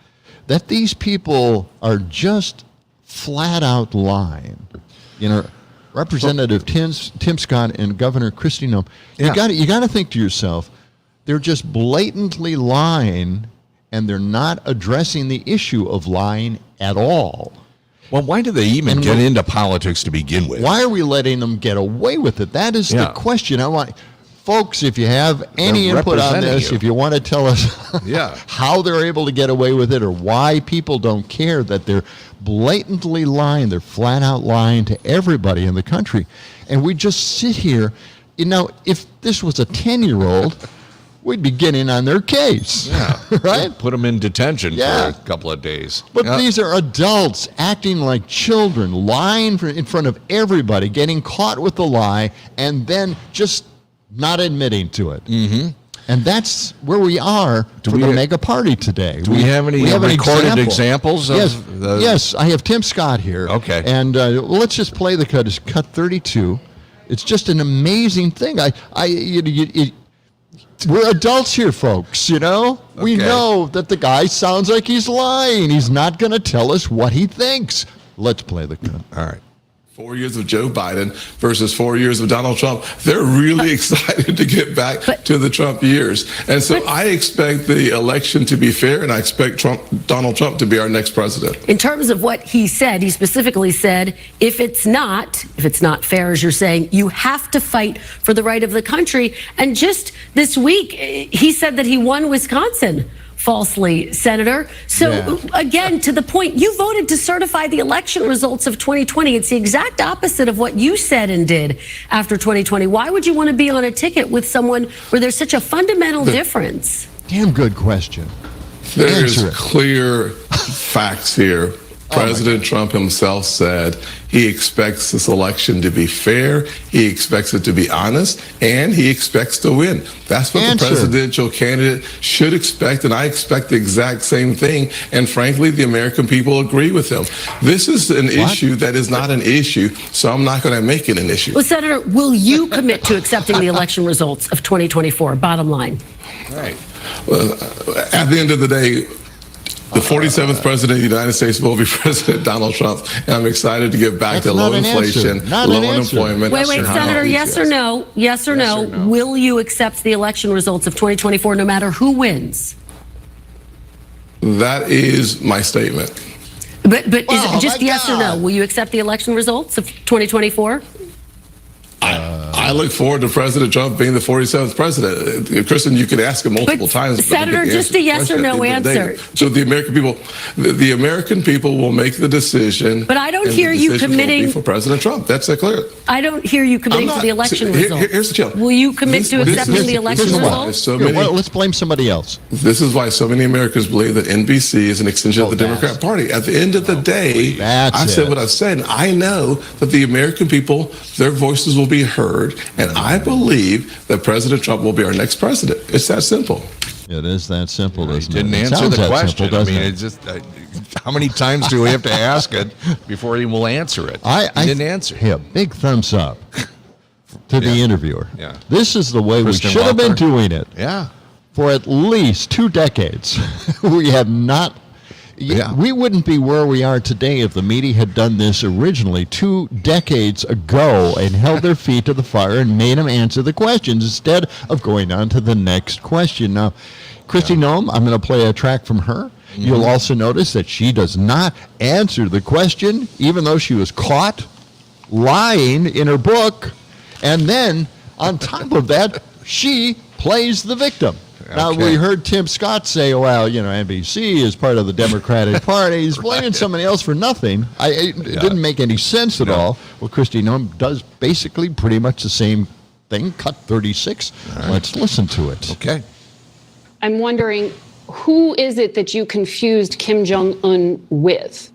that these people are just flat out lying. Representative Tim Scott and Governor Christy Nome, you got to think to yourself, they're just blatantly lying, and they're not addressing the issue of lying at all.
Well, why do they even get into politics to begin with?
Why are we letting them get away with it? That is the question I want. Folks, if you have any input on this, if you want to tell us how they're able to get away with it or why people don't care that they're blatantly lying, they're flat out lying to everybody in the country. And we just sit here. If this was a 10-year-old, we'd be getting on their case.
Yeah.
Right?
Put them in detention for a couple of days.
But these are adults acting like children, lying in front of everybody, getting caught with the lie, and then just not admitting to it. Mm-hmm. And that's where we are for the mega party today.
Do we have any recorded examples of
Yes, I have Tim Scott here.
Okay.
And let's just play the cut. It's cut 32. It's just an amazing thing. We're adults here, folks, you know? Okay. We know that the guy sounds like he's lying. He's not going to tell us what he thinks. Let's play the cut.
All right.
4 years of Joe Biden versus 4 years of Donald Trump. They're really excited to get back to the Trump years. And so I expect the election to be fair, and I expect Donald Trump to be our next president.
In terms of what he said, he specifically said, if it's not fair, as you're saying, you have to fight for the right of the country. And just this week, he said that he won Wisconsin. Falsely, Senator. So again, to the point, you voted to certify the election results of 2020. It's the exact opposite of what you said and did after 2020. Why would you want to be on a ticket with someone where there's such a fundamental difference?
Damn good question.
There is clear facts here. President Trump himself said he expects this election to be fair, he expects it to be honest, and he expects to win. That's what the presidential candidate should expect, and I expect the exact same thing. And frankly, the American people agree with him. This is an issue that is not an issue, so I'm not going to make it an issue.
Well, Senator, will you commit to accepting the election results of 2024? Bottom line.
Right. Well, at the end of the day, the 47th president of the United States will be President Donald Trump, and I'm excited to get back to low inflation, low unemployment.
Wait, Senator, yes or no? Yes or no? Will you accept the election results of 2024 no matter who wins?
That is my statement.
But is it just yes or no? Will you accept the election results of 2024?
I look forward to President Trump being the 47th president. Kristen, you could ask him multiple times.
Senator, just a yes or no answer.
So the American people will make the decision.
But I don't hear you committing
for President Trump. That's clear.
I don't hear you committing to the election results.
Here's the challenge.
Will you commit to accepting the election results?
Let's blame somebody else.
This is why so many Americans believe that NBC is an extension of the Democrat Party. At the end of the day, I've said what I've said, and I know that the American people, their voices will be heard, and I believe that President Trump will be our next president. It's that simple.
It is that simple, isn't it?
Didn't answer the question. I mean, it's just how many times do we have to ask it before he will answer it? He didn't answer.
Hey, a big thumbs up to the interviewer.
Yeah.
This is the way we should have been doing it.
Yeah.
For at least 2 decades. We have not. We wouldn't be where we are today if the media had done this originally 2 decades ago and held their feet to the fire and made them answer the questions instead of going on to the next question. Now, Kristi Noem, I'm going to play a track from her. Mm-hmm. You'll also notice that she does not answer the question, even though she was caught lying in her book. And then, on top of that, she plays the victim. Now, we heard Tim Scott say, well, NBC is part of the Democratic Party. He's blaming somebody else for nothing. It didn't make any sense at all. Well, Kristi Noem does basically pretty much the same thing, cut 36. Right. Let's listen to it.
Okay.
I'm wondering, who is it that you confused Kim Jong-un with?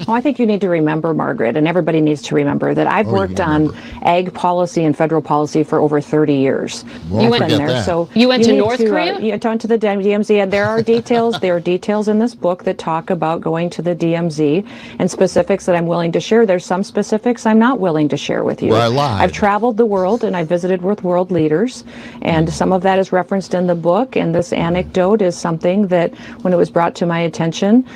Well, I think you need to remember, Margaret, and everybody needs to remember that I've worked on ag policy and federal policy for over 30 years.
You went there.
So
you went to North Korea?
You went to the DMZ, and there are details. There are details in this book that talk about going to the DMZ and specifics that I'm willing to share. There's some specifics I'm not willing to share with you.
Well, I lied.
I've traveled the world, and I visited with world leaders, and some of that is referenced in the book. And this anecdote is something that, when it was brought to my attention,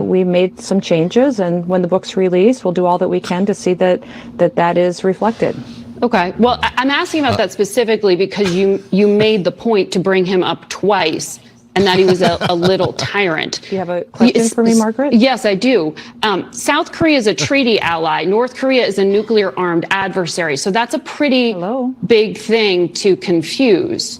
we made some changes. And when the book's released, we'll do all that we can to see that is reflected.
Okay. Well, I'm asking about that specifically because you made the point to bring him up twice and that he was a little tyrant.
Do you have a question for me, Margaret?
Yes, I do. South Korea is a treaty ally. North Korea is a nuclear-armed adversary. So that's a pretty big thing to confuse.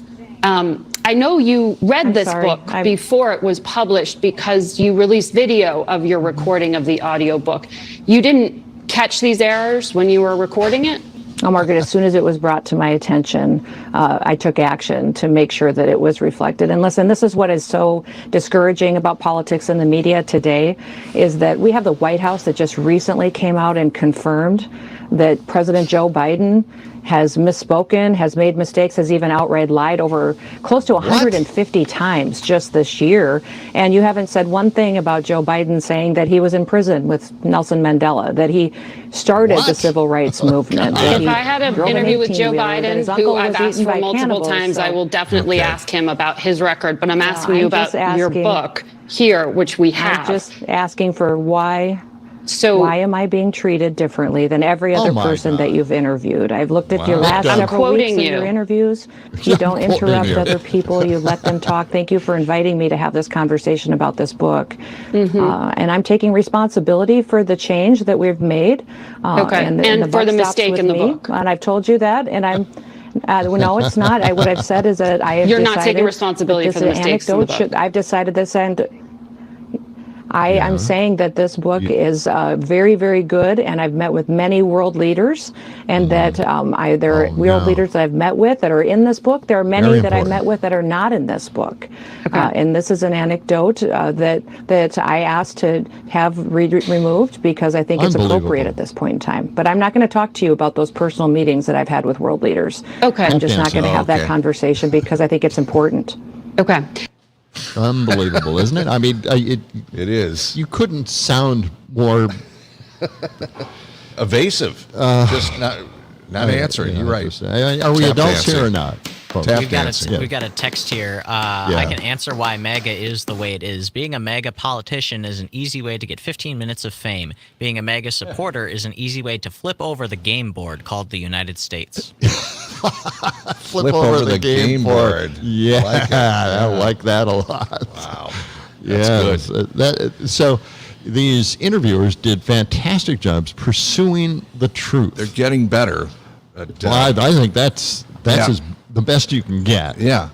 I know you read this book before it was published because you released video of your recording of the audiobook. You didn't catch these errors when you were recording it?
Margaret, as soon as it was brought to my attention, I took action to make sure that it was reflected. And listen, this is what is so discouraging about politics and the media today, is that we have the White House that just recently came out and confirmed that President Joe Biden has misspoken, has made mistakes, has even outright lied over close to 150 times just this year. And you haven't said one thing about Joe Biden saying that he was in prison with Nelson Mandela, that he started the civil rights movement.
If I had an interview with Joe Biden, who I've asked for multiple times, I will definitely ask him about his record. But I'm asking you about your book here, which we have.
I'm just asking for why. So why am I being treated differently than every other person that you've interviewed? I've looked at your last several weeks of your interviews. You don't interrupt other people. You let them talk. Thank you for inviting me to have this conversation about this book. And I'm taking responsibility for the change that we've made.
And for the mistake in the book.
And I've told you that. And I'm no, it's not. What I've said is that I have
You're not taking responsibility for the mistakes in the book.
I've decided this, and I'm saying that this book is very, very good, and I've met with many world leaders, and that there are world leaders that I've met with that are in this book. There are many that I met with that are not in this book. And this is an anecdote that I asked to have removed because I think it's appropriate at this point in time. But I'm not going to talk to you about those personal meetings that I've had with world leaders. I'm just not going to have that conversation because I think it's important.
Unbelievable, isn't it? I mean,
it is.
You couldn't sound more
evasive. Just not answering. You're right.
Are we adults here or not?
We've got a text here. I can answer why MAGA is the way it is. Being a MAGA politician is an easy way to get 15 minutes of fame. Being a MAGA supporter is an easy way to flip over the game board called the United States.
Flip over the game board. Yeah, I like that a lot.
Wow, that's
good. So these interviewers did fantastic jobs pursuing the truth.
They're getting better.
I think that's the best you can get.
Yeah.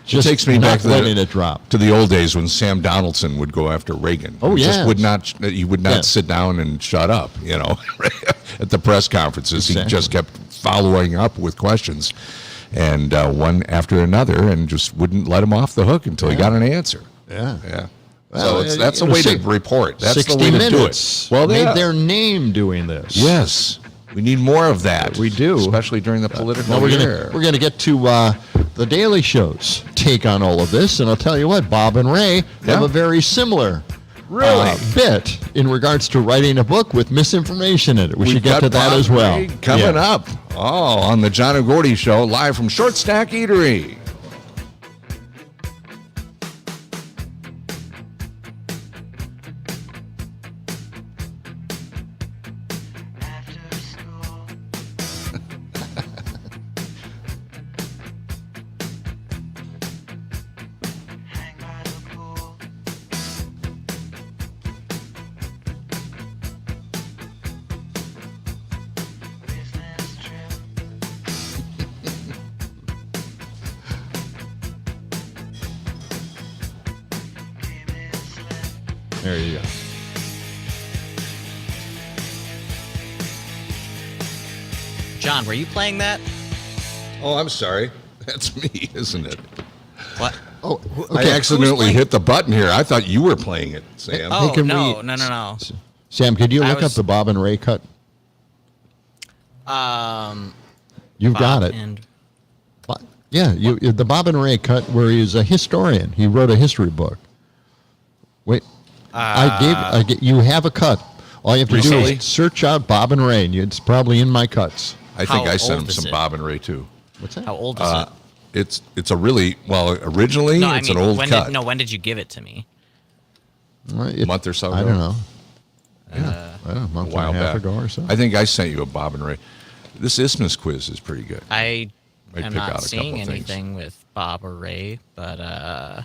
Just
it takes me back
letting it drop
to the old days when Sam Donaldson would go after Reagan. He would not sit down and shut up, at the press conferences. Exactly. He just kept following up with questions, and one after another, and just wouldn't let him off the hook until he got an answer.
Yeah.
Well, so that's a way to report. That's
60
the way
minutes.
To do it. Well, they
made their name doing this.
Yes. We need more of that.
We do.
Especially during the political year.
We're going to get to the Daily Show's take on all of this. And I'll tell you what, Bob and Ray have a very similar bit in regards to writing a book with misinformation in it. We should get to that as well.
Coming up. On the John and Gordy Show, live from Short Stack Eatery.
There you go.
John, were you playing that?
Oh, I'm sorry. That's me, isn't it?
What?
Oh,
I accidentally hit the button here. I thought you were playing it, Sam.
Oh, no.
Sam, could you look up the Bob and Ray cut? You've got it. The Bob and Ray cut where he's a historian. He wrote a history book. Wait. You have a cut. All you have to do is search out Bob and Ray. It's probably in my cuts.
I think I sent him some Bob and Ray too.
What's that?
How old is it?
It's a really originally an old cut.
When did you give it to me?
A month or so ago.
I don't know.
Yeah,
I don't know, a month and a half ago or so.
I think I sent you a Bob and Ray. This Isthmus quiz is pretty good.
I am not seeing anything with Bob or Ray, but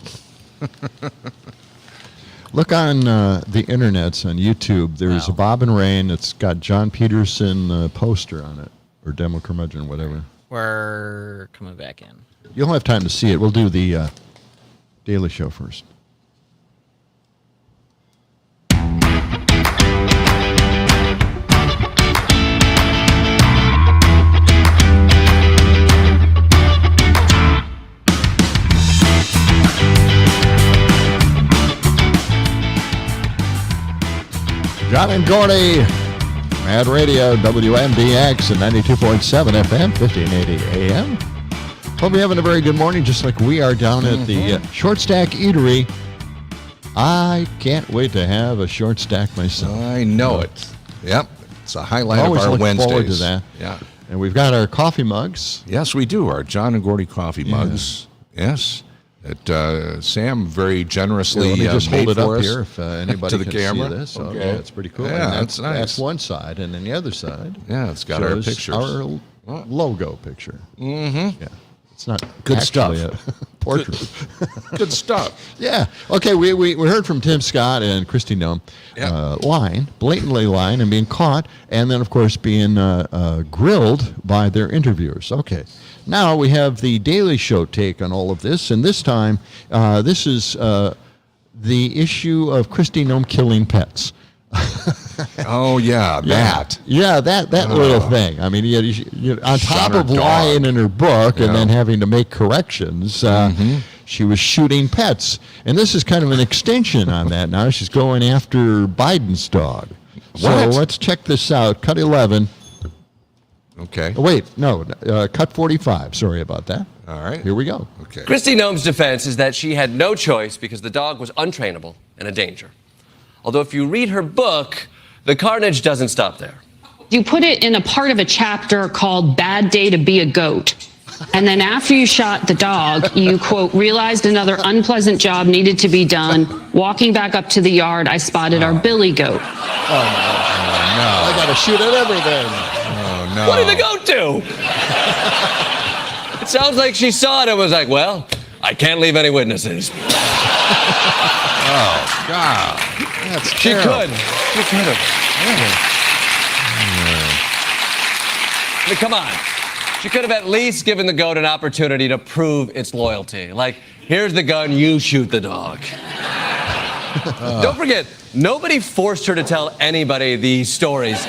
look on the internets on YouTube. There's a Bob and Ray, and it's got John Peterson poster on it, or Demo Curmudgeon, whatever.
We're coming back in.
You'll have time to see it. We'll do the Daily Show first. John and Gordy, Mad Radio, WMDX, and 92.7 FM, 1580 AM. Hope you're having a very good morning, just like we are down at the Short Stack Eatery. I can't wait to have a short stack myself.
I know it. Yep. It's a highlight of our Wednesdays.
Forward to that.
Yeah.
And we've got our coffee mugs.
Yes, we do. Our John and Gordy coffee mugs. Yes. That Sam very generously
let me just hold it up
us
here if anybody
to the
can
camera.
see this.
Okay.
Yeah, it's pretty cool.
Yeah,
that's
nice.
That's one side, and then the other side.
Yeah, it's got our pictures.
Our logo picture.
Mm-hmm.
Yeah. It's not
good stuff.
A portrait.
Good stuff.
Yeah. Okay. We heard from Tim Scott and Christy Nome blatantly lying and being caught, and then of course being grilled by their interviewers. Okay. Now we have the Daily Show take on all of this, and this time this is the issue of Christy Nome killing pets.
Oh yeah, that.
Yeah, that little thing. I mean, you on top of lying in her book and then having to make corrections, she was shooting pets, and this is kind of an extension on that. Now she's going after Biden's dog. So let's check this out. Cut 11.
Okay.
Oh, wait, no, cut 45. Sorry about that.
All right.
Here we go.
Okay.
Christy Nome's defense is that she had no choice because the dog was untrainable and a danger. Although if you read her book, the carnage doesn't stop there.
You put it in a part of a chapter called Bad Day to Be a Goat. And then after you shot the dog, you, quote, realized another unpleasant job needed to be done. Walking back up to the yard, I spotted our billy goat.
Oh, no. I got to shoot at everything.
Oh, no.
What did the goat do? It sounds like she saw it and was like, well, I can't leave any witnesses.
Oh, God. That's terrible.
She could have. I mean, come on. She could have at least given the goat an opportunity to prove its loyalty. Like, here's the gun, you shoot the dog. Don't forget, nobody forced her to tell anybody these stories.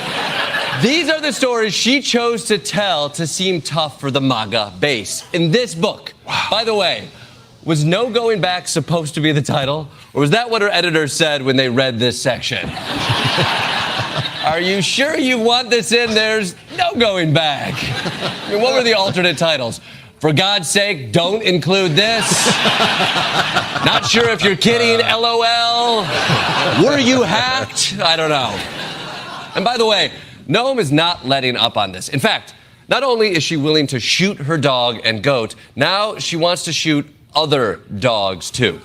These are the stories she chose to tell to seem tough for the MAGA base. In this book, by the way, was No Going Back supposed to be the title? Or was that what her editors said when they read this section? Are you sure you want this in? There's no going back. I mean, what were the alternate titles? For God's sake, don't include this. Not sure if you're kidding, LOL. Were you hacked? I don't know. And by the way, Nome is not letting up on this. In fact, not only is she willing to shoot her dog and goat, now she wants to shoot other dogs, too.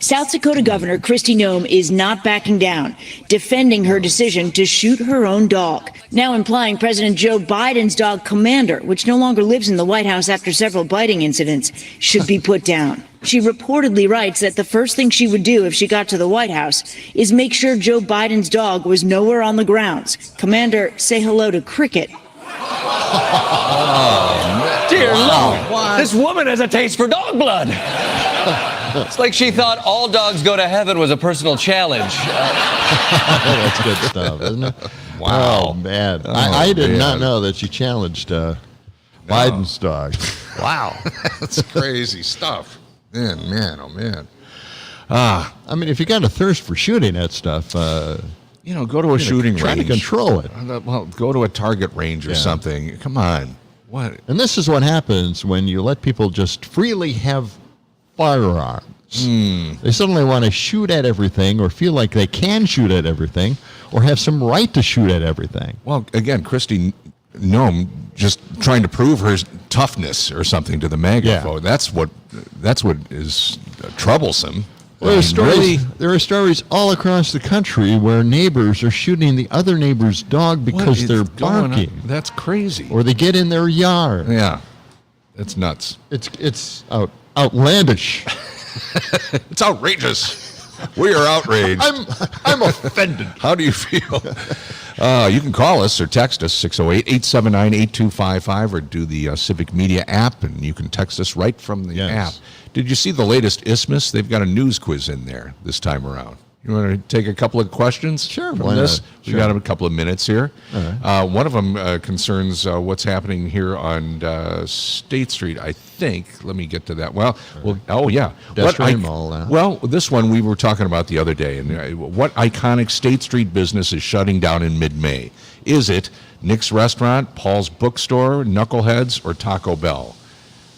South Dakota Governor Christy Nome is not backing down, defending her decision to shoot her own dog, now implying President Joe Biden's dog Commander, which no longer lives in the White House after several biting incidents, should be put down. She reportedly writes that the first thing she would do if she got to the White House is make sure Joe Biden's dog was nowhere on the grounds. Commander, say hello to Cricket.
Oh, dear Lord, this woman has a taste for dog blood. It's like she thought all dogs go to heaven was a personal challenge.
That's good stuff, isn't it? Wow. Oh, man. I did not know that she challenged Biden's dog.
Wow. That's crazy stuff. Man, oh, man.
I mean, if you got a thirst for shooting that stuff,
go to a shooting range.
Try to control it.
Well, go to a target range or something. Come on. What?
And this is what happens when you let people just freely have firearms. They suddenly want to shoot at everything or feel like they can shoot at everything or have some right to shoot at everything.
Well, again, Christy Nome just trying to prove her toughness or something to the MAGA vote. That's what is troublesome.
There are stories all across the country where neighbors are shooting the other neighbor's dog because they're barking.
That's crazy.
Or they get in their yard.
Yeah, it's nuts.
It's outlandish.
It's outrageous. We are outraged.
I'm offended.
How do you feel? You can call us or text us 608-879-8255 or do the Civic Media app, and you can text us right from the app. Did you see the latest Isthmus? They've got a news quiz in there this time around. You want to take a couple of questions?
Sure.
From this? We've got a couple of minutes here. Right. One of them concerns what's happening here on State Street, I think. Let me get to that. Well, oh, yeah. Well, this one we were talking about the other day. And what iconic State Street business is shutting down in mid-May? Is it Nick's Restaurant, Paul's Bookstore, Knuckleheads, or Taco Bell?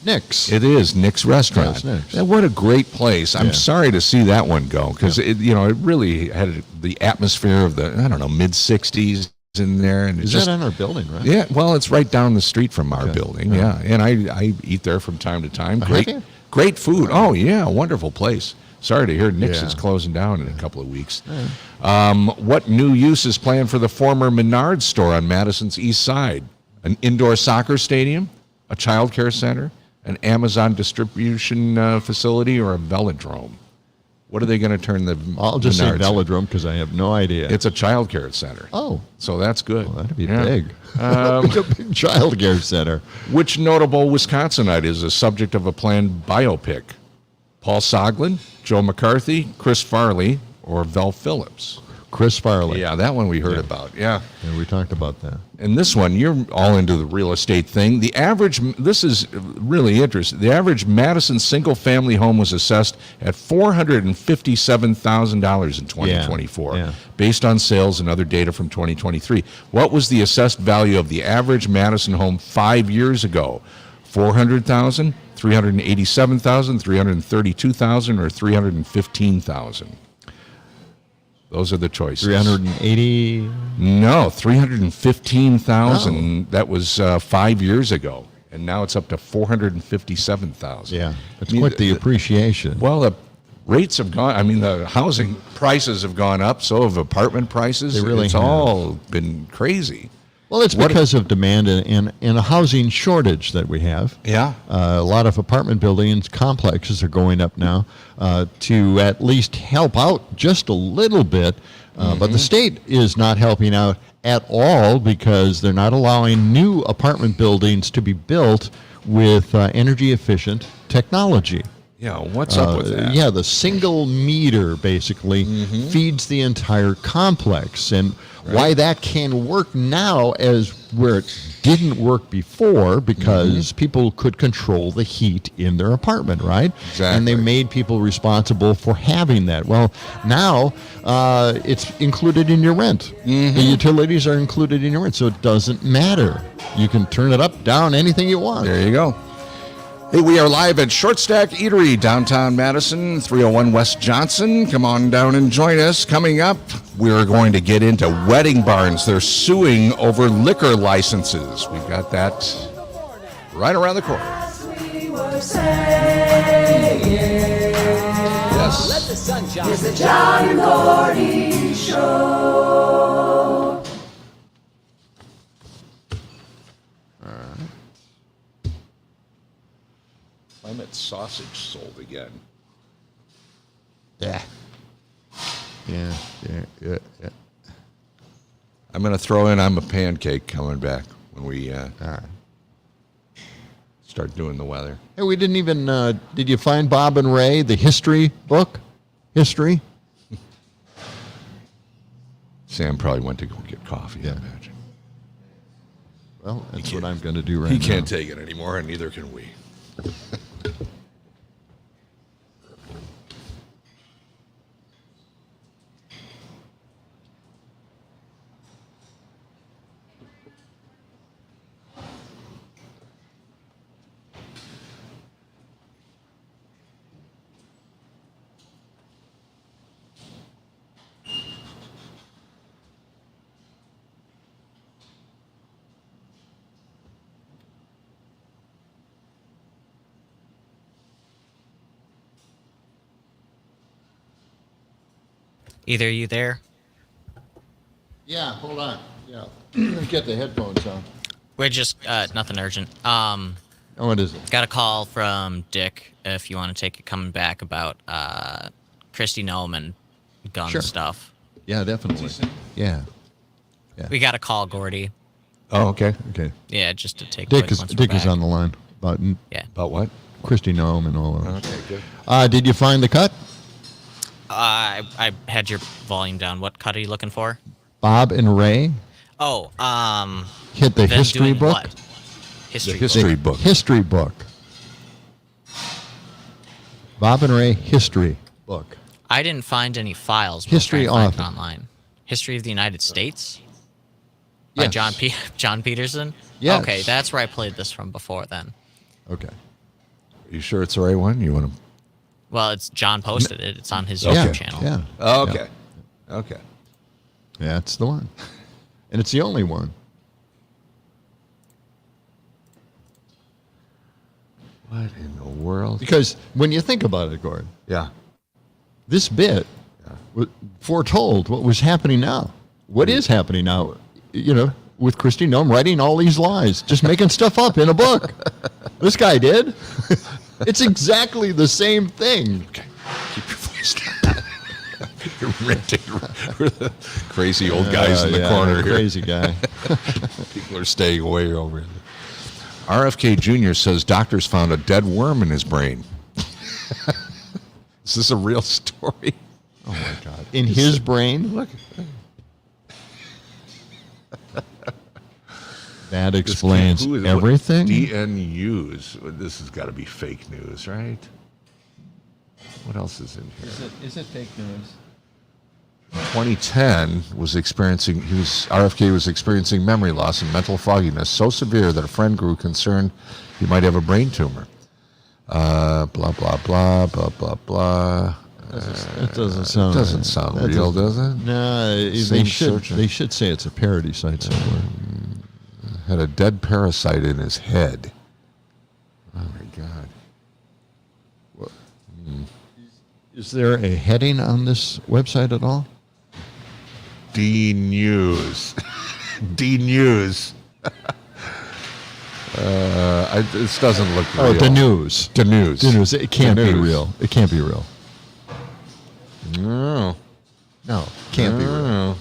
Nick's.
It is Nick's Restaurant.
Yeah, Nick's.
And what a great place. I'm sorry to see that one go because it really had the atmosphere of the, mid-'60s in there. And
is that on our building, right?
Yeah, well, it's right down the street from our building, And I eat there from time to time. Great food. Oh, yeah, wonderful place. Sorry to hear Nick's is closing down in a couple of weeks. What new use is planned for the former Menards store on Madison's east side? An indoor soccer stadium, a child care center, an Amazon distribution facility, or a velodrome? What are they going to turn the
I'll just say velodrome because I have no idea.
It's a child care center.
Oh.
So that's good.
Well, that'd be big. That'd be a big child care center.
Which notable Wisconsinite is the subject of a planned biopic? Paul Soglin, Joe McCarthy, Chris Farley, or Vel Phillips?
Chris Farley.
Yeah, that one we heard about. Yeah,
we talked about that.
And this one, you're all into the real estate thing. This is really interesting. The average Madison single-family home was assessed at $457,000 in 2024, based on sales and other data from 2023. What was the assessed value of the average Madison home 5 years ago? $400,000, $387,000, $332,000, or $315,000? Those are the choices.
380?
No, 315,000. That was 5 years ago, and now it's up to 457,000.
Yeah, it's quite the appreciation.
Well, the rates have gone. I mean, the housing prices have gone up. So have apartment prices.
They really
have. All been crazy.
Well, it's because of demand and a housing shortage that we have.
Yeah.
A lot of apartment buildings, complexes are going up now to at least help out just a little bit. But the state is not helping out at all because they're not allowing new apartment buildings to be built with energy-efficient technology.
Yeah, what's up with that?
Yeah, the single meter basically feeds the entire complex. And why that can work now as where it didn't work before because people could control the heat in their apartment, right?
Exactly.
And they made people responsible for having that. Well, now it's included in your rent. The utilities are included in your rent, so it doesn't matter. You can turn it up, down, anything you want.
There you go. Hey, we are live at Short Stack Eatery, downtown Madison, 301 West Johnson. Come on down and join us. Coming up, we're going to get into wedding barns. They're suing over liquor licenses. We've got that right around the corner. Yes.
Let the sun shine.
It's the John and Gordy Show.
Climate sausage sold again.
Yeah.
I'm going to throw in I'm a pancake coming back when we start doing the weather.
Hey, we didn't even, did you find Bob and Ray, the history book? History?
Sam probably went to go get coffee, I imagine.
Well, that's what I'm going to do right now.
He can't take it anymore, and neither can we.
Either you there?
Yeah, hold on. Yeah, get the headphones on.
We're just nothing urgent.
What is it?
Got a call from Dick. If you want to take it, coming back about Kristi Noem and gun stuff.
Yeah, definitely. Yeah.
We got a call, Gordy.
Oh, okay.
Yeah, just to take.
Dick is on the line.
About what?
Kristi Noem and all of that.
Okay, good.
Did you find the cut?
I had your volume down. What cut are you looking for?
Bob and Ray.
Oh,
hit the history book.
What?
History book.
History book. Bob and Ray history book.
I didn't find any files.
History
author online. History of the United States. By
Yes.
John Peterson.
Yes.
Okay, that's where I played this from before. Then.
Okay.
Are you sure it's the right one? You want to?
Well, it's John posted it. It's on his
Yeah,
YouTube channel.
Yeah.
Oh, okay. Okay.
That's the one. And it's the only one.
What in the world?
Because when you think about it, Gord,
Yeah.
this bit foretold what was happening now. What is happening now? You know, with Kristi Noem writing all these lies, just making stuff up in a book. This guy did. It's exactly the same thing.
Okay. Keep your voice down. You're renting. We're the crazy old guys in the corner here.
Crazy guy.
People are staying away over here. RFK Jr. says doctors found a dead worm in his brain. Is this a real story?
Oh, my God. In his brain?
Look.
That explains everything?
DNUs. This has got to be fake news, right? What else is in here?
Is it fake news?
2010 RFK was experiencing memory loss and mental fogginess so severe that a friend grew concerned he might have a brain tumor. Blah blah blah blah blah blah.
It doesn't sound.
It doesn't sound real, does it?
No, they should say it's a parody site somewhere.
Had a dead parasite in his head. Oh my God.
What? Is there a heading on this website at all?
D News. D News. This doesn't look real.
Oh, the news.
The news.
The news. It can't be real. It can't be real.
No.
No, can't be real.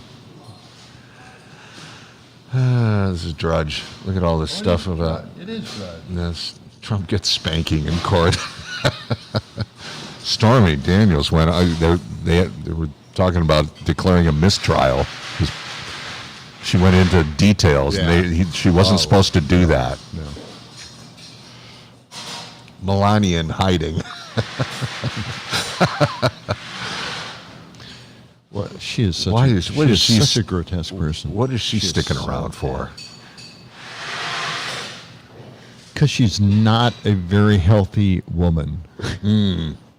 This is Drudge. Look at all this stuff about.
It is Drudge.
This Trump gets spanking in court. Stormy Daniels went. They were talking about declaring a mistrial. She went into details, and she wasn't supposed to do that.
No.
Melania in hiding.
What she is such. Such a grotesque person.
What is she sticking around for?
Because she's not a very healthy woman.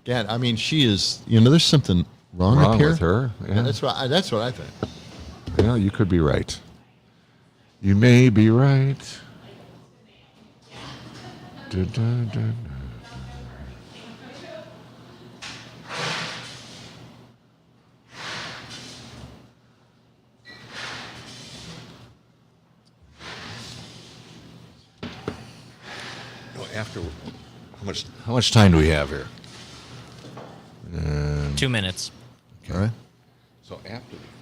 Yeah, I mean, she is. You know, there's something wrong up here
with her. Yeah.
That's what I think.
Yeah, you could be right. You may be right. After how much time do we have here?
2 minutes.
Okay. All right.
So after the thing.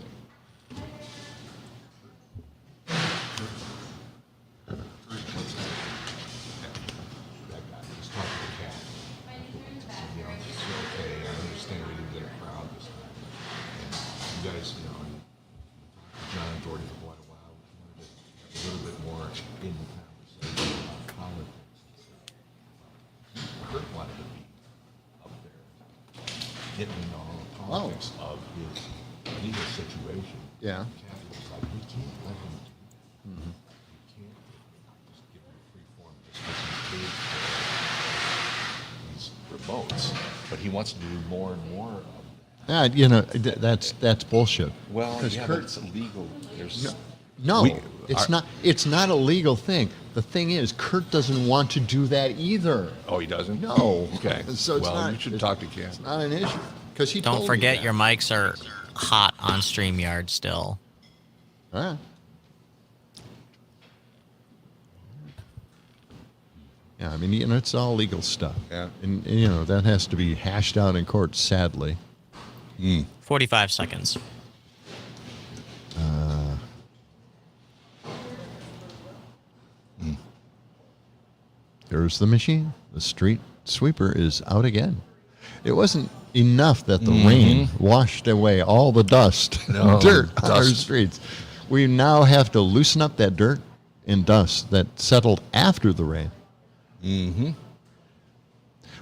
That guy was talking to the cat. You know, it's okay. I understand we didn't get a crowd this time. And you guys, you know, John and Gordy for quite a while. We wanted to have a little bit more in the conversation about politics. Kurt wanted to be up there, hitting all the politics of his legal situation.
Yeah.
Kathy was like, we can't let him. We can't just give him free form just because he's paid for these remotes. But he wants to do more and more of that.
You know, that's bullshit.
Well, yeah, but it's illegal. There's
No, it's not. It's not a legal thing. The thing is, Kurt doesn't want to do that either.
Oh, he doesn't?
No.
Okay.
So it's not,
you should talk to Ken.
It's not an issue because he.
Don't
told
forget
me
your mics are hot on StreamYard still.
All right. Yeah, I mean, you know, it's all legal stuff.
Yeah.
And you know, that has to be hashed out in court, sadly.
45 seconds.
There's the machine. The street sweeper is out again. It wasn't enough that the rain washed away all the dust and dirt on our streets. We now have to loosen up that dirt and dust that settled after the rain. Mm-hmm.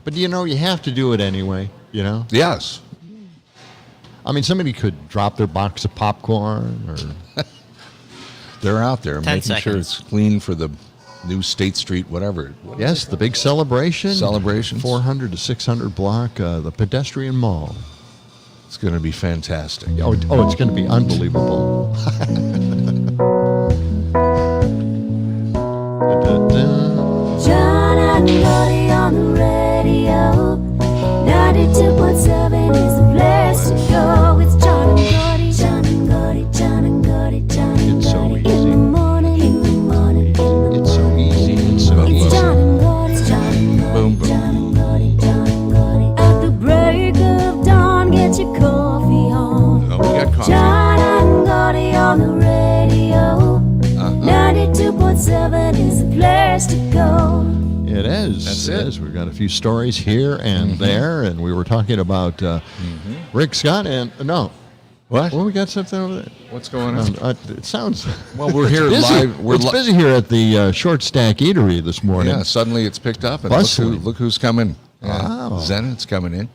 But, you have to do it anyway,
Yes.
I mean, somebody could drop their box of popcorn or...
They're out there
10
making
seconds.
sure it's clean for the new State Street, whatever.
Yes, the big celebration.
Celebrations.
400 to 600 block, the pedestrian mall.
It's going to be fantastic.
Oh, it's going to be unbelievable.
John and Gordy on the radio. 92.7 is the place to go. It's John and Gordy, John and Gordy, John and Gordy, John and Gordy. In the morning, in the morning, in the morning.
It's so easy. It's so easy.
It's John and Gordy, John and Gordy,
Boom, boom.
John and Gordy, John and Gordy. At the break of dawn, get your coffee on.
Oh, we got coffee.
John and Gordy on the radio. 92.7 is the place to go.
It is.
That's
it
it.
is. We've got a few stories here and there, and we were talking about Rick Scott and
What?
Well, we got something over there.
What's going on?
It sounds.
Well, we're here
busy.
live. We're
it's busy here at the Short Stack Eatery this morning.
Yeah, suddenly it's picked up, and
Bustling.
look who's coming.
Wow.
Zenit's coming in.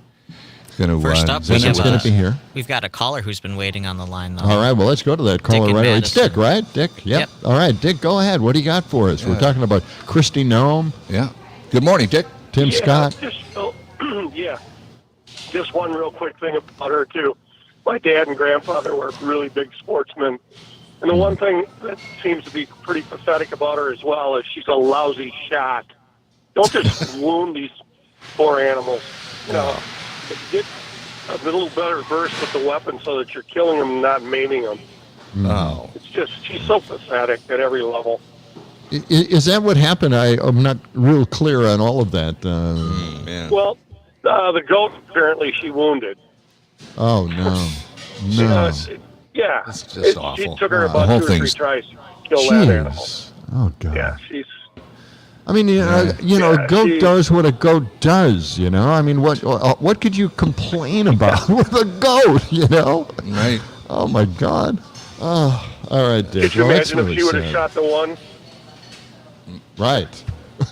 Gonna,
First up,
Zenit's going to be here.
We've got a caller who's been waiting on the line, though.
All right, well, let's go to that caller
in
right away. It's
Madison.
Dick, right? Dick? Yep. All right, Dick, go ahead. What do you got for us?
Yeah.
We're talking about Kristi Noem,
Yeah. Good morning, Dick.
Tim Scott.
Just one real quick thing about her, too. My dad and grandfather were really big sportsmen. And the one thing that seems to be pretty pathetic about her as well is she's a lousy shot. Don't just wound these poor animals. Get a little better versed with the weapon so that you're killing them, not maiming them.
No.
It's just, she's so pathetic at every level.
Is that what happened? I'm not real clear on all of that.
Man.
Well, the goat, apparently, she wounded.
Oh, no.
Yeah.
It's just awful.
She took her
The whole
about 2 or 3
thing's-
tries to kill that animal.
Jeez. Oh, God.
Yeah, she's...
I mean, goat does what a goat does, I mean, what could you complain about with a goat,
Right.
Oh, my God. Oh, all right, Dick.
Could you
Well, that's
imagine if
really
she would have
sad.
shot the one?
Right.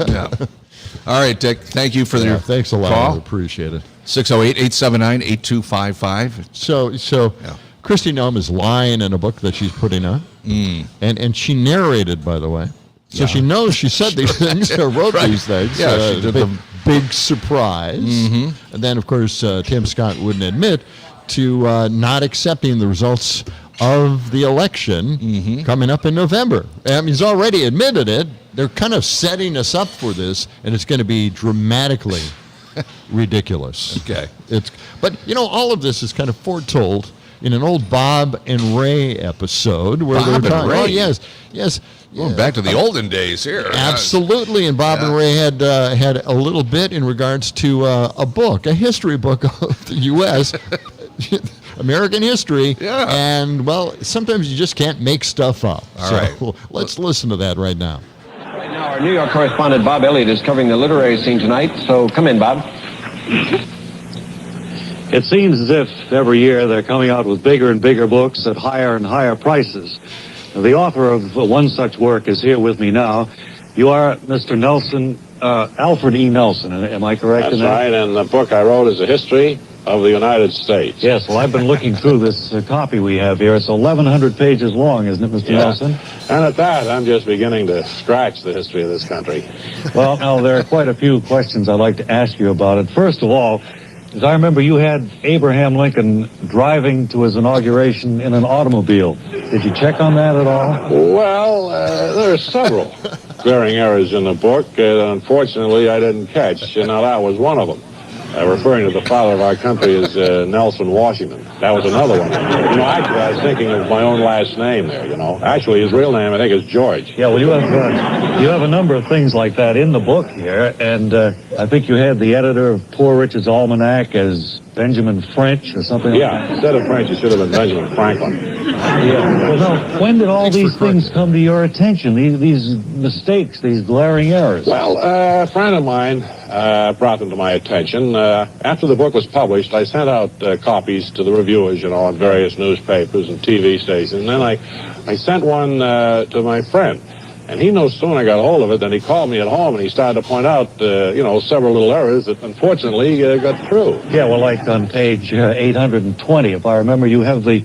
Yeah. All right, Dick. Thank you for your
thanks a lot. I
call.
appreciate it.
608-879-8255.
So Kristi Noem is lying in a book that she's putting out. And she narrated, by the way. So she knows she said these things or wrote these things.
Yeah, she did
big surprise. And then, of course, Tim Scott wouldn't admit to not accepting the results of the election coming up in November. I mean, he's already admitted it. They're kind of setting us up for this, and it's going to be dramatically ridiculous.
Okay.
But all of this is kind of foretold in an old Bob and Ray episode where
Bob
they're
and
talking.
Ray?
Oh, yes.
Going back to the olden days here.
Absolutely, and Bob and Ray had a little bit in regards to a history book of the U.S., American history, and, sometimes you just can't make stuff up.
All right.
Let's listen to that right now.
Right now, our New York correspondent Bob Elliott is covering the literary scene tonight, so come in, Bob.
It seems as if every year they're coming out with bigger and bigger books at higher and higher prices. The author of one such work is here with me now. You are Mr. Nelson, Alfred E. Nelson, am I correct in that?
That's right, and the book I wrote is a history of the United States.
Yes, well, I've been looking through this copy we have here. It's 1,100 pages long, isn't it, Mr. Nelson?
And at that, I'm just beginning to scratch the history of this country.
Well, now, there are quite a few questions I'd like to ask you about it. First of all, as I remember, you had Abraham Lincoln driving to his inauguration in an automobile. Did you check on that at all?
Well, there are several glaring errors in the book that, unfortunately, I didn't catch. Now, that was one of them. Referring to the father of our country as Nelson Washington. That was another one. Actually, I was thinking of my own last name there, Actually, his real name, I think, is George.
Yeah, well, you have a number of things like that in the book here, and I think you had the editor of Poor Richard's Almanac as Benjamin French or something like that.
Instead of French, it should have been Benjamin Franklin.
Yeah. Well, now, when did all these things come to your attention, these mistakes, these glaring errors?
Well, a friend of mine brought them to my attention. After the book was published, I sent out copies to the reviewers, on various newspapers and TV stations. And then I sent one to my friend. And he no sooner got a hold of it than he called me at home and he started to point out, several little errors that unfortunately got through.
Yeah, well, like on page 820, if I remember, you have the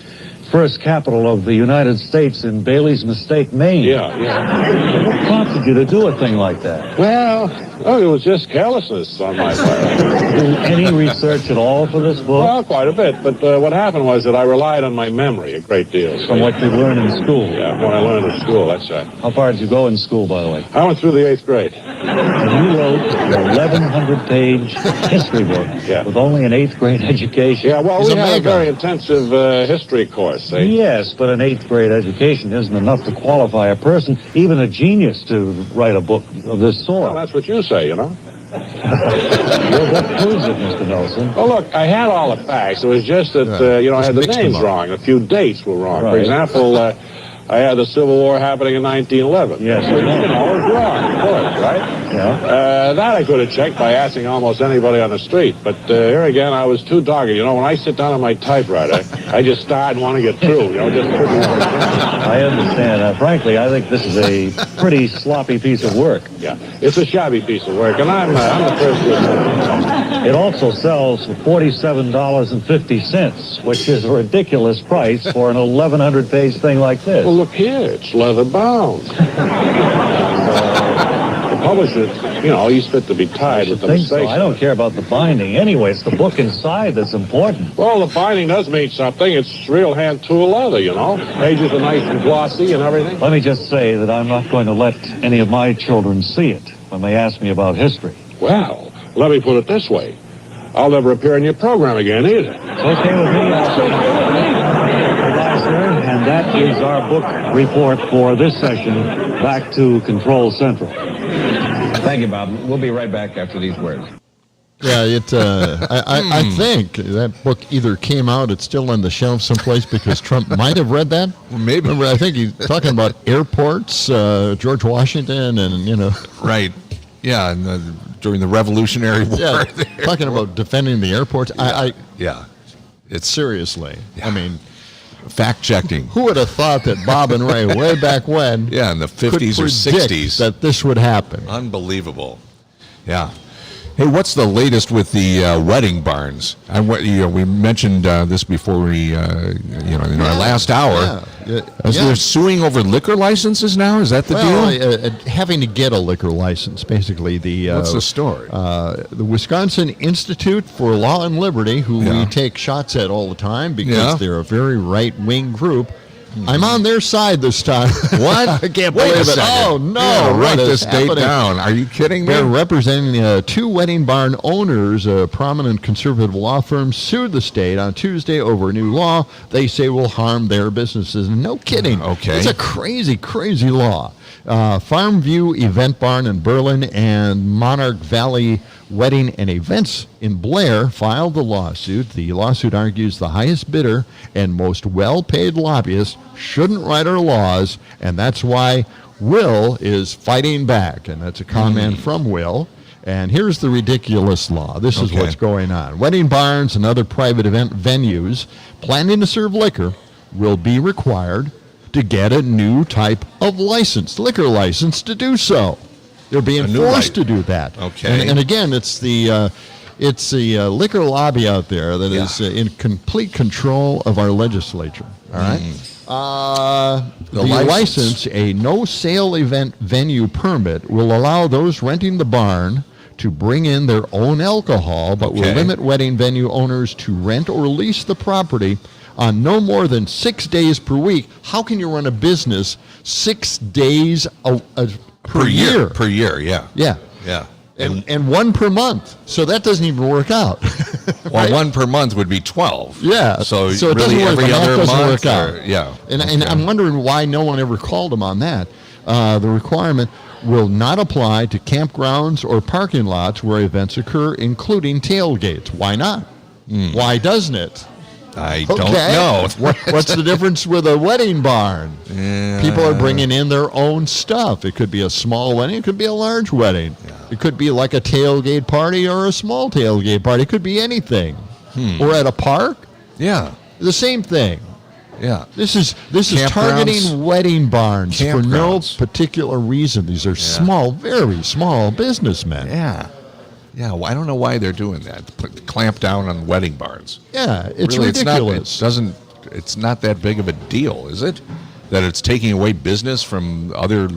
first capital of the United States in Bailey's Mistake, Maine.
Yeah.
What prompted you to do a thing like that?
Well, it was just carelessness on my part.
Do any research at all for this book?
Well, quite a bit. But what happened was that I relied on my memory a great deal.
From what you learned in school?
Yeah, what I learned in school, that's right.
How far did you go in school, by the way?
I went through the 8th grade.
And you wrote an 1,100-page history book with only an 8th grade education.
Yeah, well, we had a very intensive history course.
Yes, but an 8th grade education isn't enough to qualify a person, even a genius, to write a book of this sort.
Well, that's what you say,
Your book proves it, Mr. Nelson.
Well, look, I had all the facts. It was just that, I had the names wrong. A few dates were wrong.
Right.
For example, I had the Civil War happening in 1911.
Yes,
it was wrong, of course, right?
Yeah.
That I could have checked by asking almost anybody on the street. But here again, I was too dogged. When I sit down on my typewriter, I just start and want to get through.
I understand. Frankly, I think this is a pretty sloppy piece of work.
Yeah, it's a shabby piece of work, and I'm the first to admit it.
It also sells for $47.50, which is a ridiculous price for an 1,100-page thing like this.
Well, look here, it's leather bound. The publisher, he's fit to be tied with the mistakes.
So. I don't care about the binding. Anyway, it's the book inside that's important.
Well, the binding does mean something. It's real hand tool leather, Pages are nice and glossy and everything.
Let me just say that I'm not going to let any of my children see it when they ask me about history.
Well, let me put it this way. I'll never appear in your program again, either.
It's okay with me. Goodbye, sir. And that is our book report for this session. Back to Control Central.
Thank you, Bob. We'll be right back after these words.
Yeah, I think that book either came out, it's still on the shelf someplace because Trump might have read that.
Well, maybe.
Remember, I think he's talking about airports, George Washington, and,
Right. Yeah, and during the Revolutionary War.
Yeah, talking about defending the airports.
Yeah.
It's seriously.
Yeah.
I mean,
fact-checking.
Who would have thought that Bob and Ray, way back when,
in the 50s or 60s,
that this would happen?
Unbelievable. Yeah. Hey, what's the latest with the wedding barns? We mentioned this before we, in our last hour. They're suing over liquor licenses now? Is that the deal?
Having to get a liquor license, basically.
What's the story?
The Wisconsin Institute for Law and Liberty, who we take shots at all the time because they're a very right-wing group. I'm on their side this time.
What?
I can't believe it. Oh, no.
Yeah, write this date
happening?
down. Are you kidding me?
They're representing two wedding barn owners. A prominent conservative law firm sued the state on Tuesday over a new law they say will harm their businesses. No kidding.
Okay.
It's a crazy, crazy law. Farmview Event Barn in Berlin and Monarch Valley Wedding and Events in Blair filed the lawsuit. The lawsuit argues the highest bidder and most well-paid lobbyists shouldn't write our laws, and that's why Will is fighting back. And that's a comment from Will. And here's the ridiculous law. This is what's going on. Wedding barns and other private event venues planning to serve liquor will be required to get a new type of license, liquor license, to do so. They're being forced to do that.
Okay.
And again, it's the liquor lobby out there that is in complete control of our legislature. All right. The license, a no-sale event venue permit, will allow those renting the barn to bring in their own alcohol, but will limit wedding venue owners to rent or lease the property on no more than 6 days per week. How can you run a business 6 days per year?
Per year, yeah.
Yeah.
Yeah.
And one per month. So that doesn't even work out.
Well, one per month would be 12.
Yeah.
So
it
really
doesn't work.
every other
doesn't
month?
Work out.
Yeah.
And I'm wondering why no one ever called them on that. The requirement will not apply to campgrounds or parking lots where events occur, including tailgates. Why not? Why doesn't it?
I don't know.
What's the difference with a wedding barn?
Yeah.
People are bringing in their own stuff. It could be a small wedding. It could be a large wedding. Yeah. It could be like a tailgate party or a small tailgate party. It could be anything. Or at a park.
Yeah.
The same thing.
Yeah.
This is targeting wedding barns for no particular reason. These are small, very small businessmen.
Yeah. Yeah, well, I don't know why they're doing that. Clamp down on wedding barns.
Yeah, it's
really,
ridiculous.
It's not that big of a deal, is it? That it's taking away business from other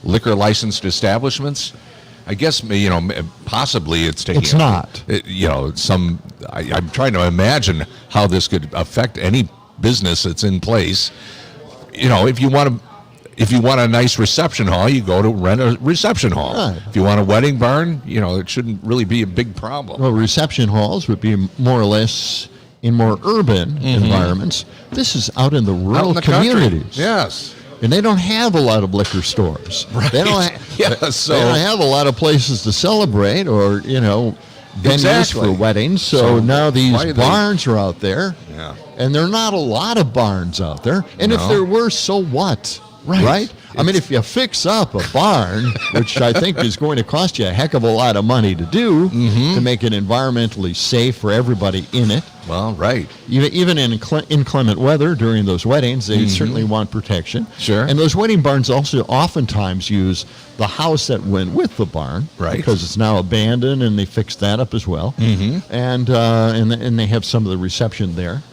liquor licensed establishments? I guess, possibly it's taking.
It's not.
I'm trying to imagine how this could affect any business that's in place. If you want a nice reception hall, you go to rent a reception hall. Right. If you want a wedding barn, it shouldn't really be a big problem.
Well, reception halls would be more or less in more urban environments. This is out in the rural communities.
Country. Yes.
And they don't have a lot of liquor stores.
Right.
They don't have a lot of places to celebrate or, venues for weddings. So now these barns are out there.
Yeah.
And there are not a lot of barns out there. And if there were, so what? Right? I mean, if you fix up a barn, which I think is going to cost you a heck of a lot of money to do, to make it environmentally safe for everybody in it.
Well, right.
Even in inclement weather during those weddings, they certainly want protection.
Sure.
And those wedding barns also oftentimes use the house that went with the barn.
Right.
Because it's now abandoned, and they fixed that up as well. And they have some of the reception there.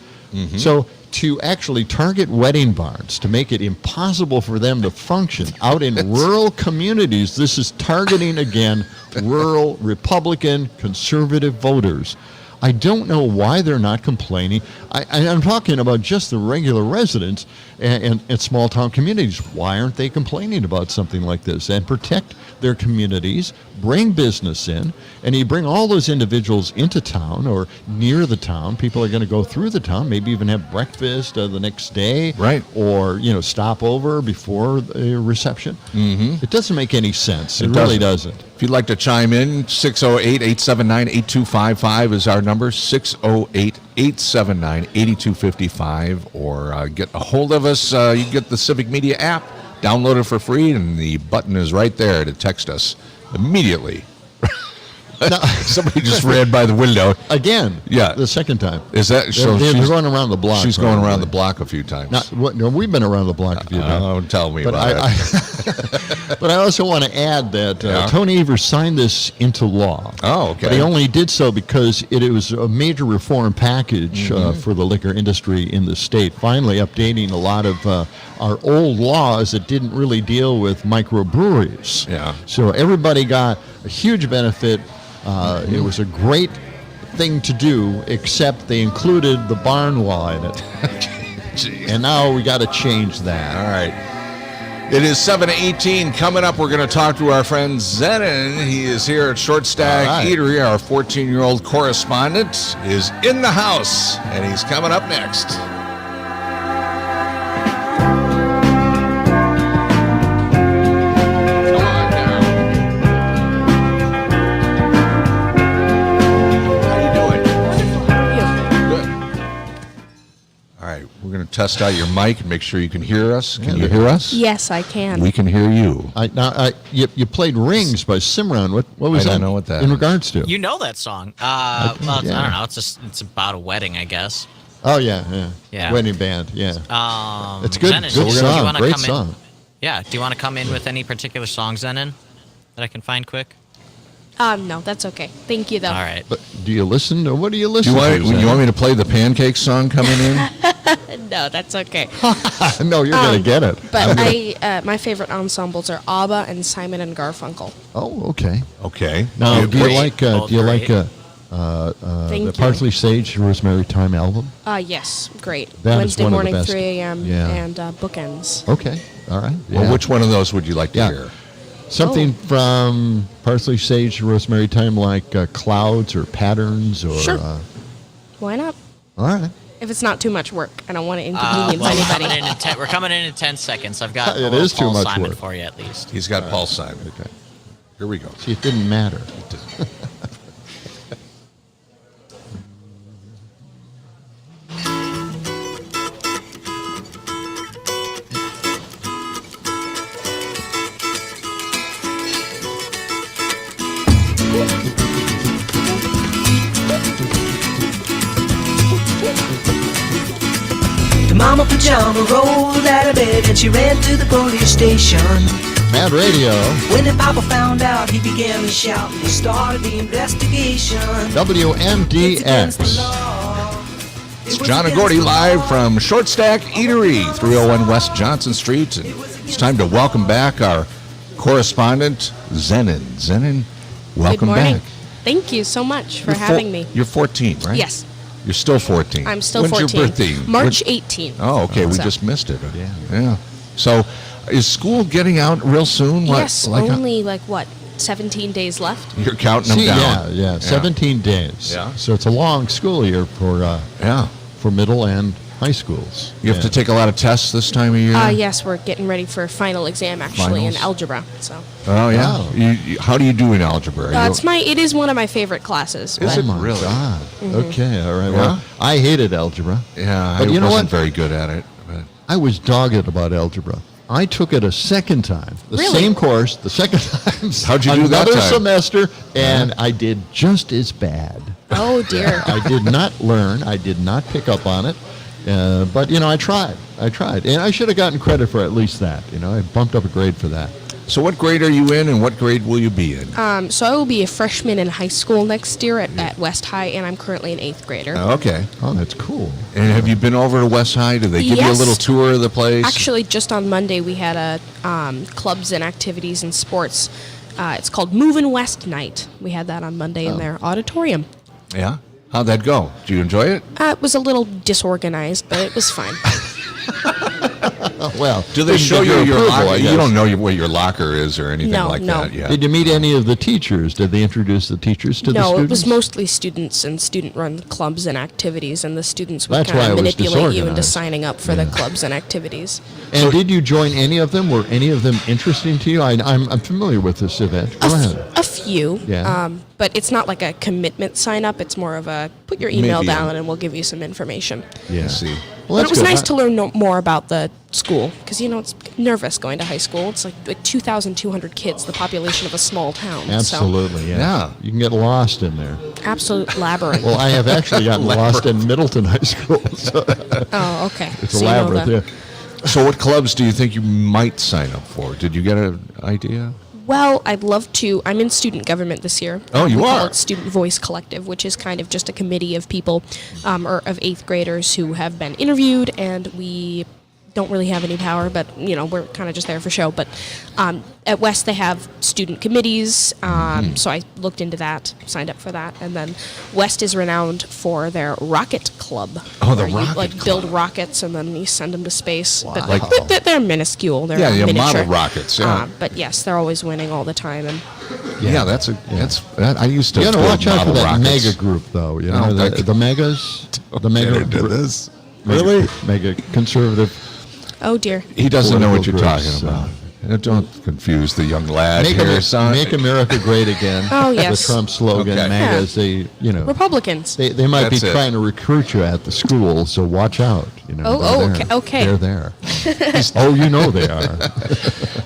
So to actually target wedding barns, to make it impossible for them to function out in rural communities, this is targeting, again, rural Republican conservative voters. I don't know why they're not complaining. I'm talking about just the regular residents and small-town communities. Why aren't they complaining about something like this? And protect their communities, bring business in, and you bring all those individuals into town or near the town. People are going to go through the town, maybe even have breakfast the next day.
Right.
Or, stop over before the reception. It doesn't make any sense. It really doesn't.
If you'd like to chime in, 608-879-8255 is our number, 608-879-8255, or get a hold of us. You can get the Civic Media app, download it for free, and the button is right there to text us immediately. No. Somebody just ran by the window.
Again.
Yeah.
The second time.
Is that so?
They're going around the block.
She's going around the block a few times.
No, we've been around the block a few times.
Don't tell me about
it. But I also want to add that Tony Evers signed this into law.
Oh, okay.
But he only did so because it was a major reform package for the liquor industry in the state, finally updating a lot of our old laws that didn't really deal with microbreweries.
Yeah.
So everybody got a huge benefit. It was a great thing to do, except they included the barn law in it. And now we got to change that.
All right. It is 7:18. Coming up, we're going to talk to our friend Zenon. He is here at Short Stack Eatery. Our 14-year-old correspondent is in the house, and he's coming up next. We're going to test out your mic and make sure you can hear us. Can you hear us?
Yes, I can.
We can hear you.
You played Rings by Cimarron. What was that?
I don't know what that
in
is.
regards to?
You know that song. I don't know. It's about a wedding, I guess.
Oh, yeah. Wedding band, yeah. It's good.
Zenon,
good song. Great song.
Yeah. Do you want to come in with any particular song, Zenon, that I can find quick?
No, that's okay. Thank you, though.
All right.
But do you listen to what do you listen
to? You want me to play the Pancake song coming in?
No, that's okay.
No, you're going to get it.
But my favorite ensembles are ABBA and Simon and Garfunkel.
Oh, okay.
Okay.
Now, do you like
Thank
the
you.
Parsley Sage Rosemary Thyme album?
Yes, great.
That
Wednesday
is one
morning,
of the best.
3 a.m. and Bookends.
Okay, all right.
Well, which one of those would you like to hear?
Something from Parsley Sage Rosemary Thyme, like Clouds or Patterns or.
Sure. Why not?
All right.
if it's not too much work. I don't want to inconvenience anybody.
We're coming in 10 seconds. I've got
It is too
Paul
much
Simon
work.
for you at least.
He's got Paul Simon. Okay. Here we go.
See, it didn't matter.
The mama pajama rolled out of bed and she ran to the police station.
Mad Radio.
When the papa found out, he began to shout and he started the investigation.
WMDX.
It's John and Gordy live from Short Stack Eatery, 301 West Johnson Street. And it's time to welcome back our correspondent, Zenon. Zenon, welcome
Good morning.
back.
Thank you so much for having me.
You're 14, right?
Yes.
You're still 14.
I'm still
When's
14.
When's your birthday?
March 18th.
Oh, okay. We
So-
just missed it. Yeah. So, is school getting out real soon?
Yes, only 17 days left.
You're counting them down.
Yeah, 17 days.
Yeah.
So it's a long school year for middle and high schools.
You have to take a lot of tests this time of year?
Yes, we're getting ready for a final exam actually in
Finals?
algebra. So.
Oh, yeah.
Wow.
How do you do in algebra?
It is one of my favorite classes.
Is
but-
it really?
God.
Mhm.
Okay, all right.
Yeah?
Well, I hated algebra.
Yeah,
But
I
you know
wasn't
what?
very good at it. But
I was dogged about algebra. I took it a second time, the
Really?
same course, the second time.
How'd you do that
Another
time?
semester, and I did just as bad.
Oh, dear.
I did not learn. I did not pick up on it. But, I tried. And I should have gotten credit for at least that. I bumped up a grade for that.
So what grade are you in, and what grade will you be in?
So I will be a freshman in high school next year at West High, and I'm currently an 8th grader.
Okay.
Oh, that's cool.
And have you been over to West High? Did they give you a
Yes.
little tour of the place?
Actually, just on Monday, we had a clubs and activities and sports. It's called Movin' West Night. We had that on Monday in their auditorium.
Yeah? How'd that go? Did you enjoy it?
It was a little disorganized, but it was fine.
Well,
Do they
didn't
show
get
you your
approval,
locker?
I
You
guess.
don't know where your locker is or anything
No,
like
no.
that yet.
Did you meet any of the teachers? Did they introduce the teachers to the
No,
students?
it was mostly students and student-run clubs and activities, and the students would
That's
kind
why
of
it was
manipulate you into
disorganized.
signing up for the clubs and activities.
And did you join any of them? Were any of them interesting to you? I'm familiar with this event. Go ahead.
A few,
Yeah.
but it's not like a commitment sign-up. It's more of a put your email
Maybe.
down and we'll give you some information.
Yeah.
See.
Well,
But
that's
it was
good.
nice to learn more about the school because it's nervous going to high school. It's like 2,200 kids, the population of a small town.
Absolutely, yeah.
Yeah.
You can get lost in there.
So, absolute labyrinth.
Well, I have actually gotten lost in Middleton High School. So
Oh, okay.
it's
So
a
you know
labyrinth,
the-
yeah.
So what clubs do you think you might sign up for? Did you get an idea?
Well, I'd love to. I'm in student government this year.
Oh, you
we call
are?
it Student Voice Collective, which is kind of just a committee of people, or of 8th graders who have been interviewed, and we don't really have any power, but we're kind of just there for show. But at West they have student committees, so I looked into that, signed up for that, and then West is renowned for their rocket club.
Oh, the
where you,
rocket
build rockets and then you send them to space. But
Like-
they're minuscule. They're
Yeah, yeah,
miniature.
model rockets, yeah.
But yes, they're always winning all the time, and
Yeah, I used to.
You got to
build
watch out for
model
that
rockets.
mega group, though. You
No,
know,
that-
the megas, the mega
Get into this.
Really? Mega conservative.
oh dear.
He doesn't know what you're
Political
talking
groups,
about. Don't confuse the young lad
Make,
here,
Amer-
son.
make America great again.
Oh, yes.
The Trump slogan,
Okay.
MAGAs, they,
Republicans.
They might
That's
be
it.
trying to recruit you at the school, so watch out.
Okay.
They're there. Oh, you know they are.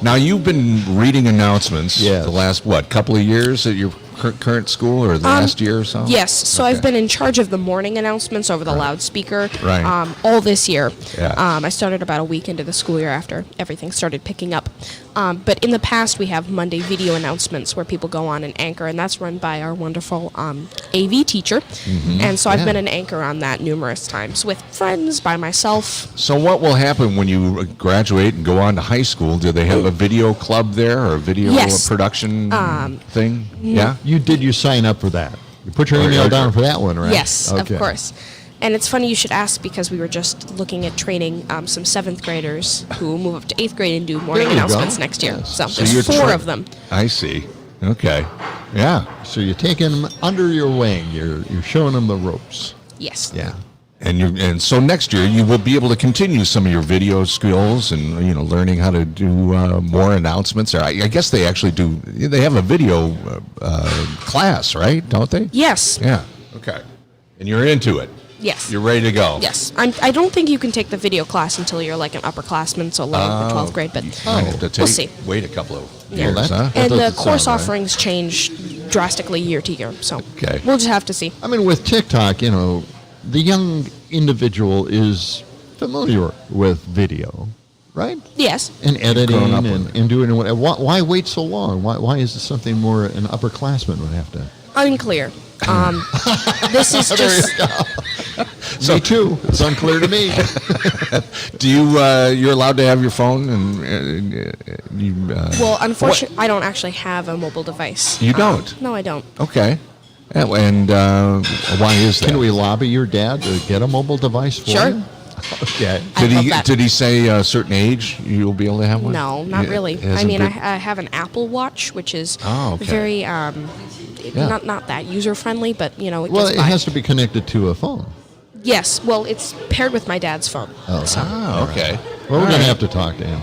Now, you've been reading announcements
Yes.
the last, couple of years at your current school, or the last year or so?
Yes, so
Okay.
I've been in charge of the morning announcements over the loudspeaker
Right.
all this year.
Yeah.
I started about a week into the school year after everything started picking up. But in the past, we have Monday video announcements where people go on and anchor, and that's run by our wonderful AV teacher. And so I've
Yeah.
been an anchor on that numerous times with friends, by myself.
So what will happen when you graduate and go on to high school? Do they have a video club there, or a video
Yes.
production thing? Yeah?
You sign up for that. You put your email down for that one, right?
Yes,
Okay.
of course. And it's funny you should ask because we were just looking at training some 7th graders who will move up to 8th grade and do morning
There you go.
announcements next year.
Yes.
So,
So
there's
you're
4 of them.
I see. Okay. Yeah.
So you're taking them under your wing. You're showing them the ropes.
Yes.
Yeah.
And so next year you will be able to continue some of your video skills and learning how to do more announcements. I guess they actually do. They have a video class, right? Don't they?
Yes.
Yeah. Okay. And you're into it.
Yes.
You're ready to go.
Yes. I don't think you can take the video class until you're like an upperclassman, so 11th or 12th grade. But we'll see.
Wait a couple of
years. And the course offerings change drastically year to year, so we'll just have to see.
I mean, with TikTok, the young individual is familiar with video, right?
Yes.
And editing and doing it. Why wait so long? Why is this something more an upperclassman would have to?
Unclear. This is just.
Me too. It's unclear to me.
Do you're allowed to have your phone and you?
Well, unfortunately, I don't actually have a mobile device.
You don't?
No, I don't.
Okay. And why is that?
Can we lobby your dad to get a mobile device for you? Okay.
Did he say a certain age you'll be able to have one?
No, not really. I mean, I have an Apple Watch, which is very not that user friendly, but
it has to be connected to a phone.
Yes, well, it's paired with my dad's phone.
Okay.
Well, we're going to have to talk to him.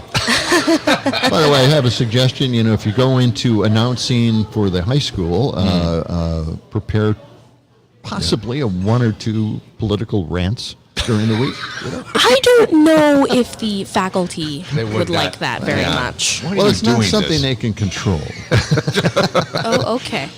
By the way, I have a suggestion. If you go into announcing for the high school, prepare possibly a 1 or 2 political rants during the week.
I don't know if the faculty would like that very much.
Well, it's not something they can control.
Oh, okay.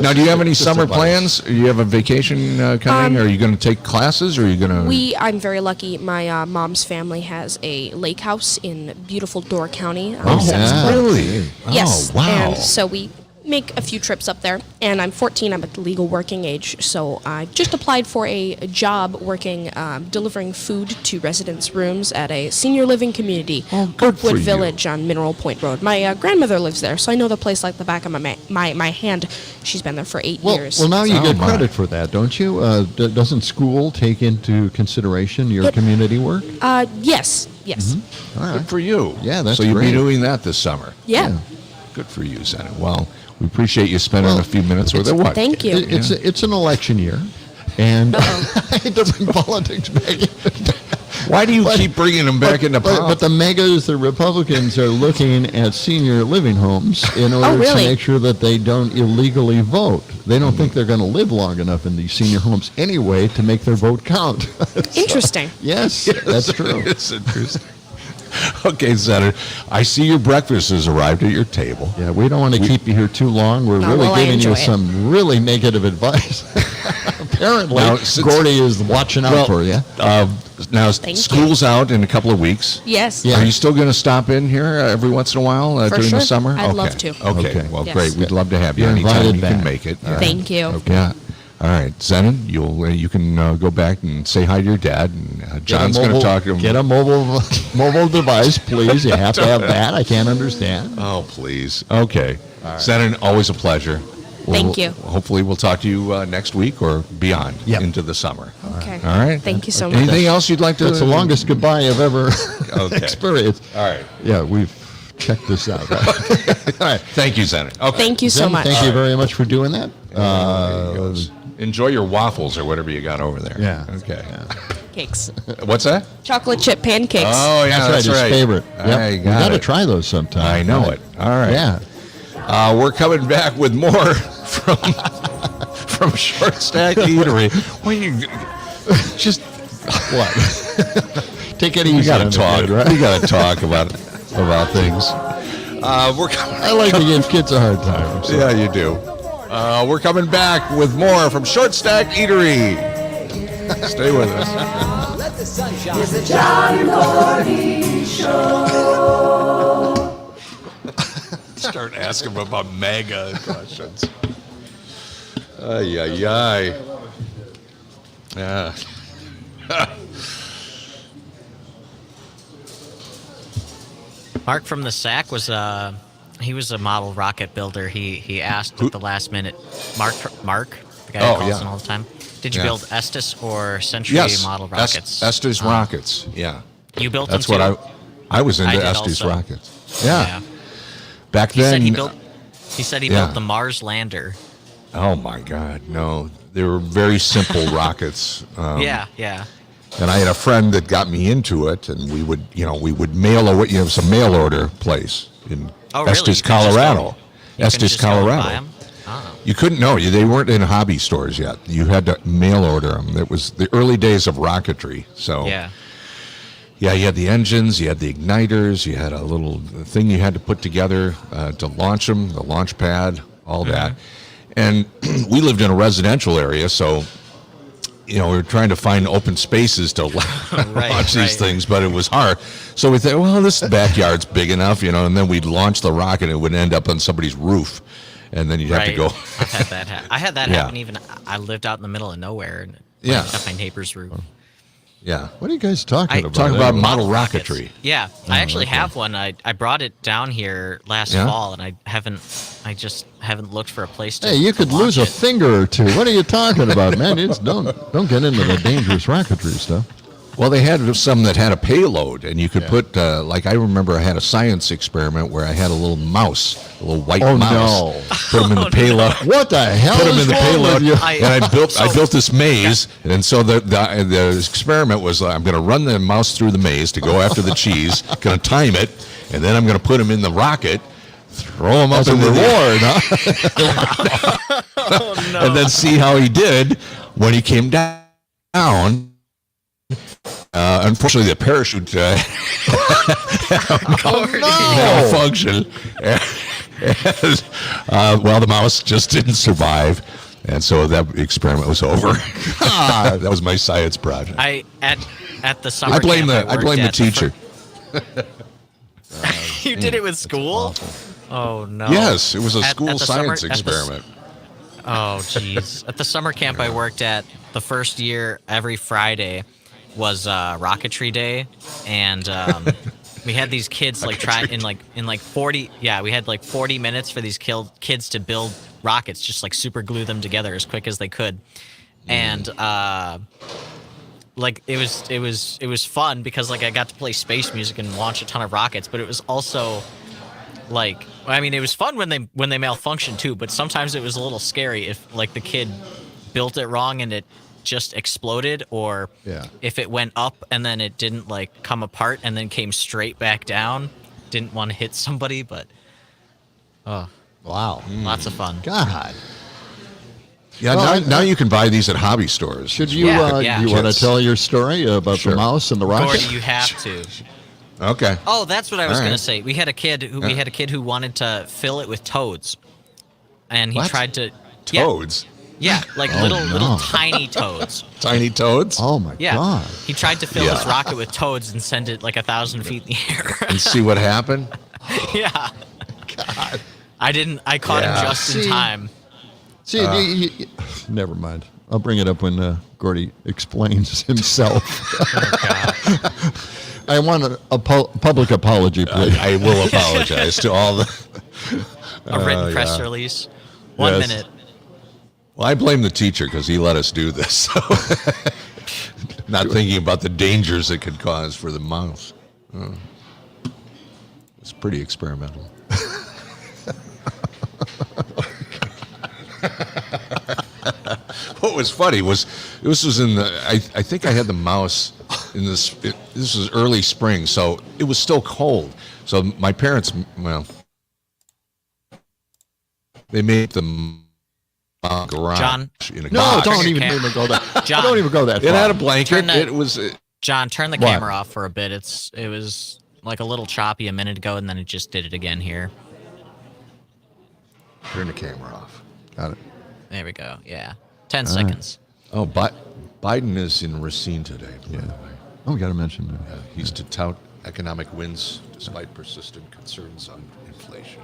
Now, do you have any summer plans? Do you have a vacation coming? Are you going to take classes, or are you going to?
I'm very lucky. My mom's family has a lake house in beautiful Door County.
Really?
Yes.
Oh, wow.
And so we make a few trips up there, and I'm 14. I'm at the legal working age, so I just applied for a job working delivering food to residents' rooms at a senior living community, Oakwood Village on Mineral Point Road. My grandmother lives there, so I know the place like the back of my hand. She's been there for 8 years.
Well, now you get credit for that, don't you? Doesn't school take into consideration your community work?
Yes.
Mm-hmm. All right.
Good for you.
Yeah, that's
so you'll
great.
be doing that this summer.
Yeah.
Good for you, Senator. Well, we appreciate you spending a few minutes with it.
Thank you.
It's an election year, and I hate to bring politics back in.
Why do you keep bringing them back into politics?
But the megas, the Republicans, are looking at senior living homes in order to make sure that they don't illegally vote. They don't think they're going to live long enough in these senior homes anyway to make their vote count.
Interesting.
Yes, that's true.
It's interesting. Okay, Senator, I see your breakfast has arrived at your table.
Yeah, we don't want to keep you here too long. We're really giving you some really negative advice. Apparently, Gordy is watching out for you.
Now, school's out in a couple of weeks.
Yes.
Yeah. Are you still going to stop in here every once in a while during the summer?
I'd love to.
Okay. Well,
yes.
Great. We'd love to have you
You're
anytime you
back.
can make it.
Thank you.
Okay. Yeah. All right, Zenon, you can go back and say hi to your dad, and John's going to talk to him.
Get a mobile device, please. You have to have that. I can't understand.
Oh, please. Okay. Right. Zenon, always a pleasure.
Thank you.
Hopefully, we'll talk to you next week or beyond into the summer.
Okay.
All right.
Thank you so much.
Anything else you'd like to?
That's the longest goodbye I've ever experienced.
All right.
Yeah, we've checked this out. All right.
Thank you, Zenon. Okay.
Thank you so much.
Thank you very much for doing that.
Enjoy your waffles or whatever you got over there.
Yeah.
Okay.
Cakes.
What's that?
Chocolate chip pancakes.
Oh, yeah, that's right.
His favorite.
Yep.
We got to try those sometime.
I know it. All right.
Yeah.
We're coming back with more from Short Stack Eatery. When you just
what? Take it easy.
We got to talk.
Right?
We got to talk about things.
I like to give kids a hard time. So.
Yeah, you do. We're coming back with more from Short Stack Eatery. Stay with us.
It's the John and Gordy Show.
Start asking them about mega questions. Ay, ay, ay. Yeah.
Mark from the Sack was he was a model rocket builder. He asked at the last minute. Mark, the guy who calls in all the time. Did you build Estes or Century model rockets?
Estes rockets. Yeah.
You built
That's
them too?
what I was into Estes
also.
rockets. Yeah. Back
He
then.
said he built the Mars lander.
Oh my God, no! They were very simple rockets.
Yeah.
And I had a friend that got me into it, and we would mail away. It was a mail order place in Estes, Colorado. Estes, Colorado. You couldn't know. They weren't in hobby stores yet. You had to mail order them. It was the early days of rocketry. So
yeah,
you had the engines, you had the igniters, you had a little thing you had to put together to launch them, the launch pad, all that. And we lived in a residential area, so we were trying to find open spaces to launch these things, but it was hard. So we thought, well, this backyard's big enough, and then we'd launch the rocket and it would end up on somebody's roof. And then you'd have to go.
I've had that happen. I had that happen even. I lived out in the middle of nowhere and up my neighbor's roof.
Yeah.
What are you guys talking about?
Talking about model rocketry.
Yeah, I actually have one. I brought it down here last fall, and I just haven't looked for a place to.
Hey, you could lose a finger or two. What are you talking about, man? Don't get into the dangerous rocketry stuff.
Well, they had some that had a payload, and you could put, I remember I had a science experiment where I had a little mouse, a little white mouse.
No.
Put them in the payload.
What the hell
Put them
is
in the
wrong
payload.
with you?
And I built this maze, and so the experiment was I'm going to run the mouse through the maze to go after the cheese, going to time it, and then I'm going to put them in the rocket, throw them up in the reward, huh?
Oh, no.
And then see how he did when he came down. Unfortunately, the parachute malfunction. Well, the mouse just didn't survive, and so that experiment was over. That was my science project.
At the summer
I blame
camp
I blame the teacher.
You did it with school? Oh no!
Yes, it was a school science experiment.
Oh jeez! At the summer camp I worked at, the first year, every Friday was rocketry day, and we had these kids try in 40. Yeah, we had 40 minutes for these kids to build rockets, just super glue them together as quick as they could, and it was fun because I got to play space music and launch a ton of rockets, but it was also it was fun when they malfunctioned too, but sometimes it was a little scary if the kid built it wrong and it just exploded, or if it went up and then it didn't come apart and then came straight back down. Didn't want to hit somebody, but
wow,
lots of fun.
God.
Yeah,
Well,
now you can buy these at hobby stores.
Should you you want to tell your story about the mouse and the rocket?
Gordy, you have to.
Okay.
Oh, that's what I was going to say. We had a kid who wanted to fill it with toads, and he tried to
toads.
Yeah, little tiny toads.
Tiny toads?
Oh my God!
He tried to fill his rocket with toads and send it 1,000 feet in the air.
And see what happened?
Yeah.
God.
I caught him just in time.
See, never mind. I'll bring it up when Gordy explains himself.
Oh, God.
I want a public apology, please.
I will apologize to all the...
A written press release. 1 minute.
Well, I blame the teacher because he let us do this. So. Not thinking about the dangers it could cause for the mouse. It's pretty experimental. What was funny was this was in the I think I had the mouse in this. This was early spring, so it was still cold. So my parents, they made the garage.
John,
in a
no,
box.
don't even go that.
John,
don't even go that far.
It had a blanket. It was.
John, turn the camera off for a bit. It was a little choppy a minute ago, and then it just did it again here.
Turn the camera off. Got it.
There we go. Yeah. 10 seconds.
Oh, but Biden is in Racine today, by the way.
Oh, we got to mention that.
He's to tout economic wins despite persistent concerns on inflation.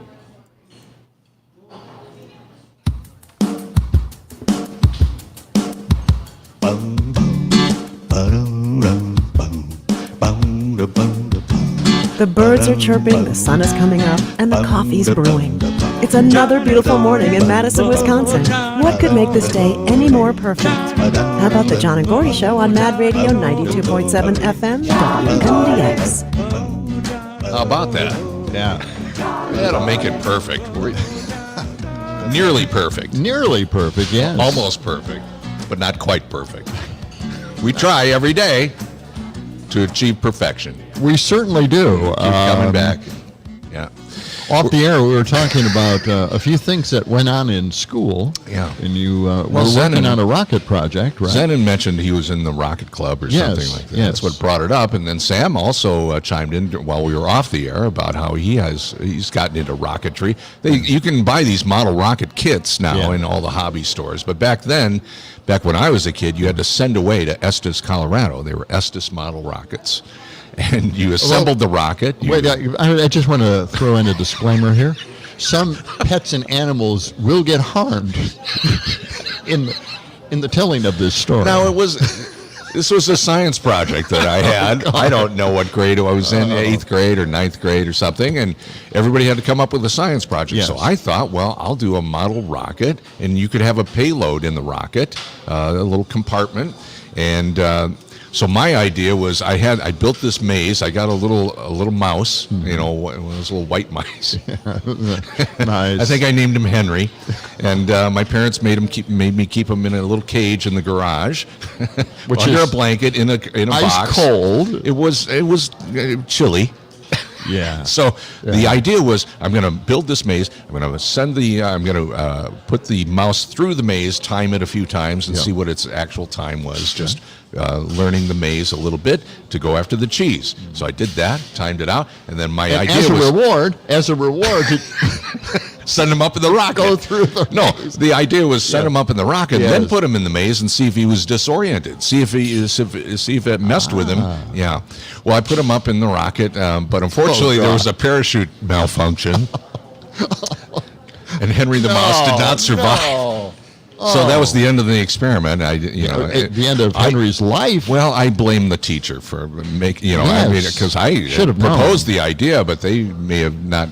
The birds are chirping, the sun is coming up, and the coffee's brewing. It's another beautiful morning in Madison, Wisconsin. What could make this day any more perfect? How about the John and Gordy Show on Mad Radio 92.7 FM WMDX?
How about that?
Yeah.
That'll make it perfect. Nearly perfect.
Nearly perfect, yes.
Almost perfect, but not quite perfect. We try every day to achieve perfection.
We certainly do.
Keep coming back. Yeah.
Off the air, we were talking about a few things that went on in school.
Yeah.
And you were working on a rocket project, right?
Zenon mentioned he was in the rocket club or something like that.
Yes.
That's what brought it up. And then Sam also chimed in while we were off the air about how he's gotten into rocketry. You can buy these model rocket kits now in all the hobby stores. But back then, back when I was a kid, you had to send away to Estes, Colorado. They were Estes model rockets. And you assembled the rocket.
Wait, I just want to throw in a disclaimer here. Some pets and animals will get harmed in the telling of this story.
Now, this was a science project that I had. I don't know what grade I was in, 8th grade or 9th grade or something, and everybody had to come up with a science project. Yes. So I thought, well, I'll do a model rocket, and you could have a payload in the rocket, a little compartment, and so my idea was I built this maze. I got a little mouse, one of those little white mice.
Nice.
I think I named him Henry, and my parents made me keep him in a little cage in the garage,
which
under
is
a blanket in a
ice
box.
Cold.
It was chilly.
Yeah.
So the idea was, I'm going to build this maze. I'm going to put the mouse through the maze, time it a few times, and see what its actual time was. Just learning the maze a little bit to go after the cheese. So I did that, timed it out, and then my idea was
as a reward,
send him up in the rocket.
Go through the maze.
The idea was send him up in the rocket, then put him in the maze and see if he was disoriented. See if it messed with him. Yeah. Well, I put him up in the rocket, but unfortunately there was a parachute malfunction, and Henry the mouse did not survive.
No.
So that was the end of the experiment.
The end of Henry's life.
Well, I blame the teacher for making, because I
should have
proposed the idea, but they may have not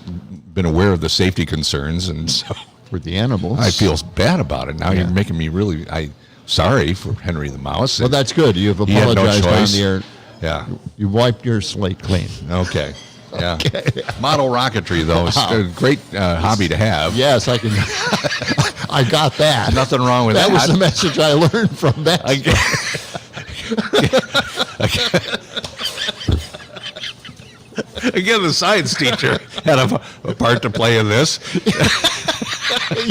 been aware of the safety concerns, and so
for the animals,
I feel bad about it. Now you're making me really sorry for Henry the mouse.
Well, that's good. You've apologized on the air.
Yeah,
you wiped your slate clean.
Okay. Yeah. Okay. Model rocketry, though, is a great hobby to have.
Yes, I can. I got that.
Nothing wrong with that.
That was the message I learned from that.
Again, the science teacher had a part to play in this.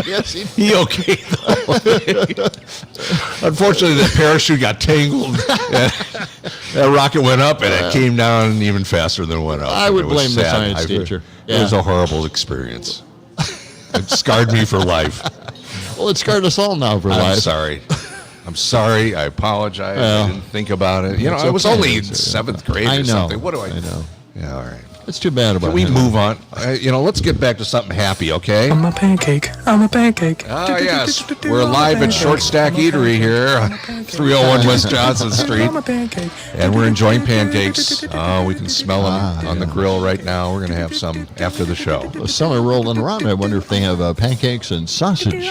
Yes,
he okayed though. Unfortunately, the parachute got tangled. That rocket went up, and it came down even faster than it went up.
I would blame the science teacher.
It was a horrible experience. It scarred me for life.
Well, it scarred us all now for life.
I'm sorry. I apologize. I didn't think about it. I was only in 7th grade or something. What do I know? Yeah, all right.
It's too bad about it.
Can we move on? Let's get back to something happy, okay?
I'm a pancake.
Ah, yes. We're live at Short Stack Eatery here, 301 West Johnson Street.
I'm a pancake.
And we're enjoying pancakes. We can smell them on the grill right now. We're going to have some after the show.
Some are rolling around. I wonder if they have pancakes and sausage.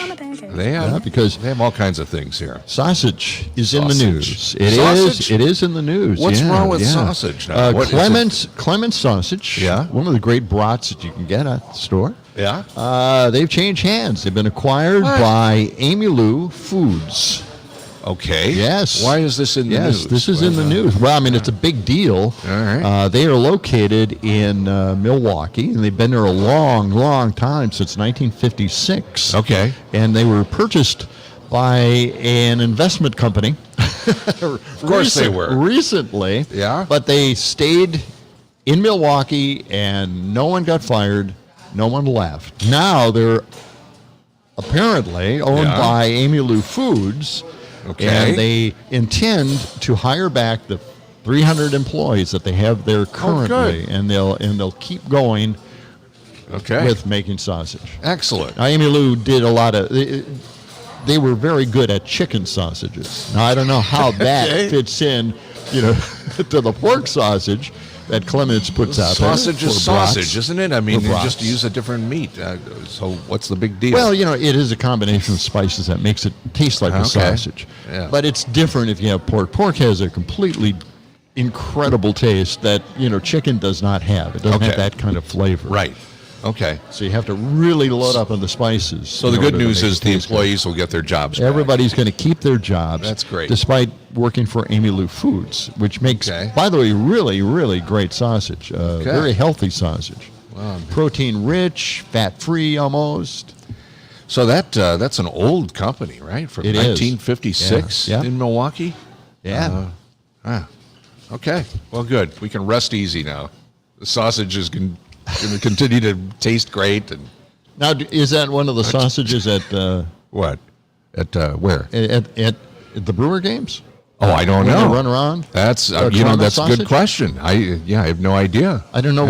They have,
because
they have all kinds of things here.
Sausage is in the news. It is in the news.
What's wrong with sausage now?
Clement's sausage. Yeah, one of the great brats that you can get at the store.
Yeah,
they've changed hands. They've been acquired by Amy Lou Foods.
Okay.
Yes.
Why is this in the news?
Yes, this is in the news. Well, I mean, it's a big deal.
All right.
They are located in Milwaukee, and they've been there a long, long time, since 1956.
Okay.
And they were purchased by an investment company.
Of course they were.
Recently.
Yeah.
But they stayed in Milwaukee, and no one got fired. No one left. Now they're apparently owned by Amy Lou Foods.
Okay.
And they intend to hire back the 300 employees that they have there currently, and they'll keep going with making sausage.
Excellent.
Now, Amy Lou did a lot of. They were very good at chicken sausages. Now, I don't know how that fits in, to the pork sausage that Clements puts out there.
Sausage is sausage, isn't it? I mean, you just use a different meat. So what's the big deal?
Well, it is a combination of spices that makes it taste like a sausage.
Yeah.
But it's different if you have pork. Pork has a completely incredible taste that, chicken does not have. It doesn't have that kind of flavor.
Right. Okay.
So you have to really load up on the spices.
So the good news is the employees will get their jobs back.
Everybody's going to keep their jobs.
That's great.
Despite working for Amy Lou Foods, which makes, by the way, really, really great sausage. Very healthy sausage.
Wow.
Protein rich, fat free almost.
So that's an old company, right? From 1956 in Milwaukee?
Yeah.
Okay. Well, good. We can rest easy now. The sausage is going to continue to taste great. And
now, is that one of the sausages at
what? At where?
At the Brewer games?
Oh, I don't
when
know.
They run around.
That's that's a good question. I have no idea.
I don't know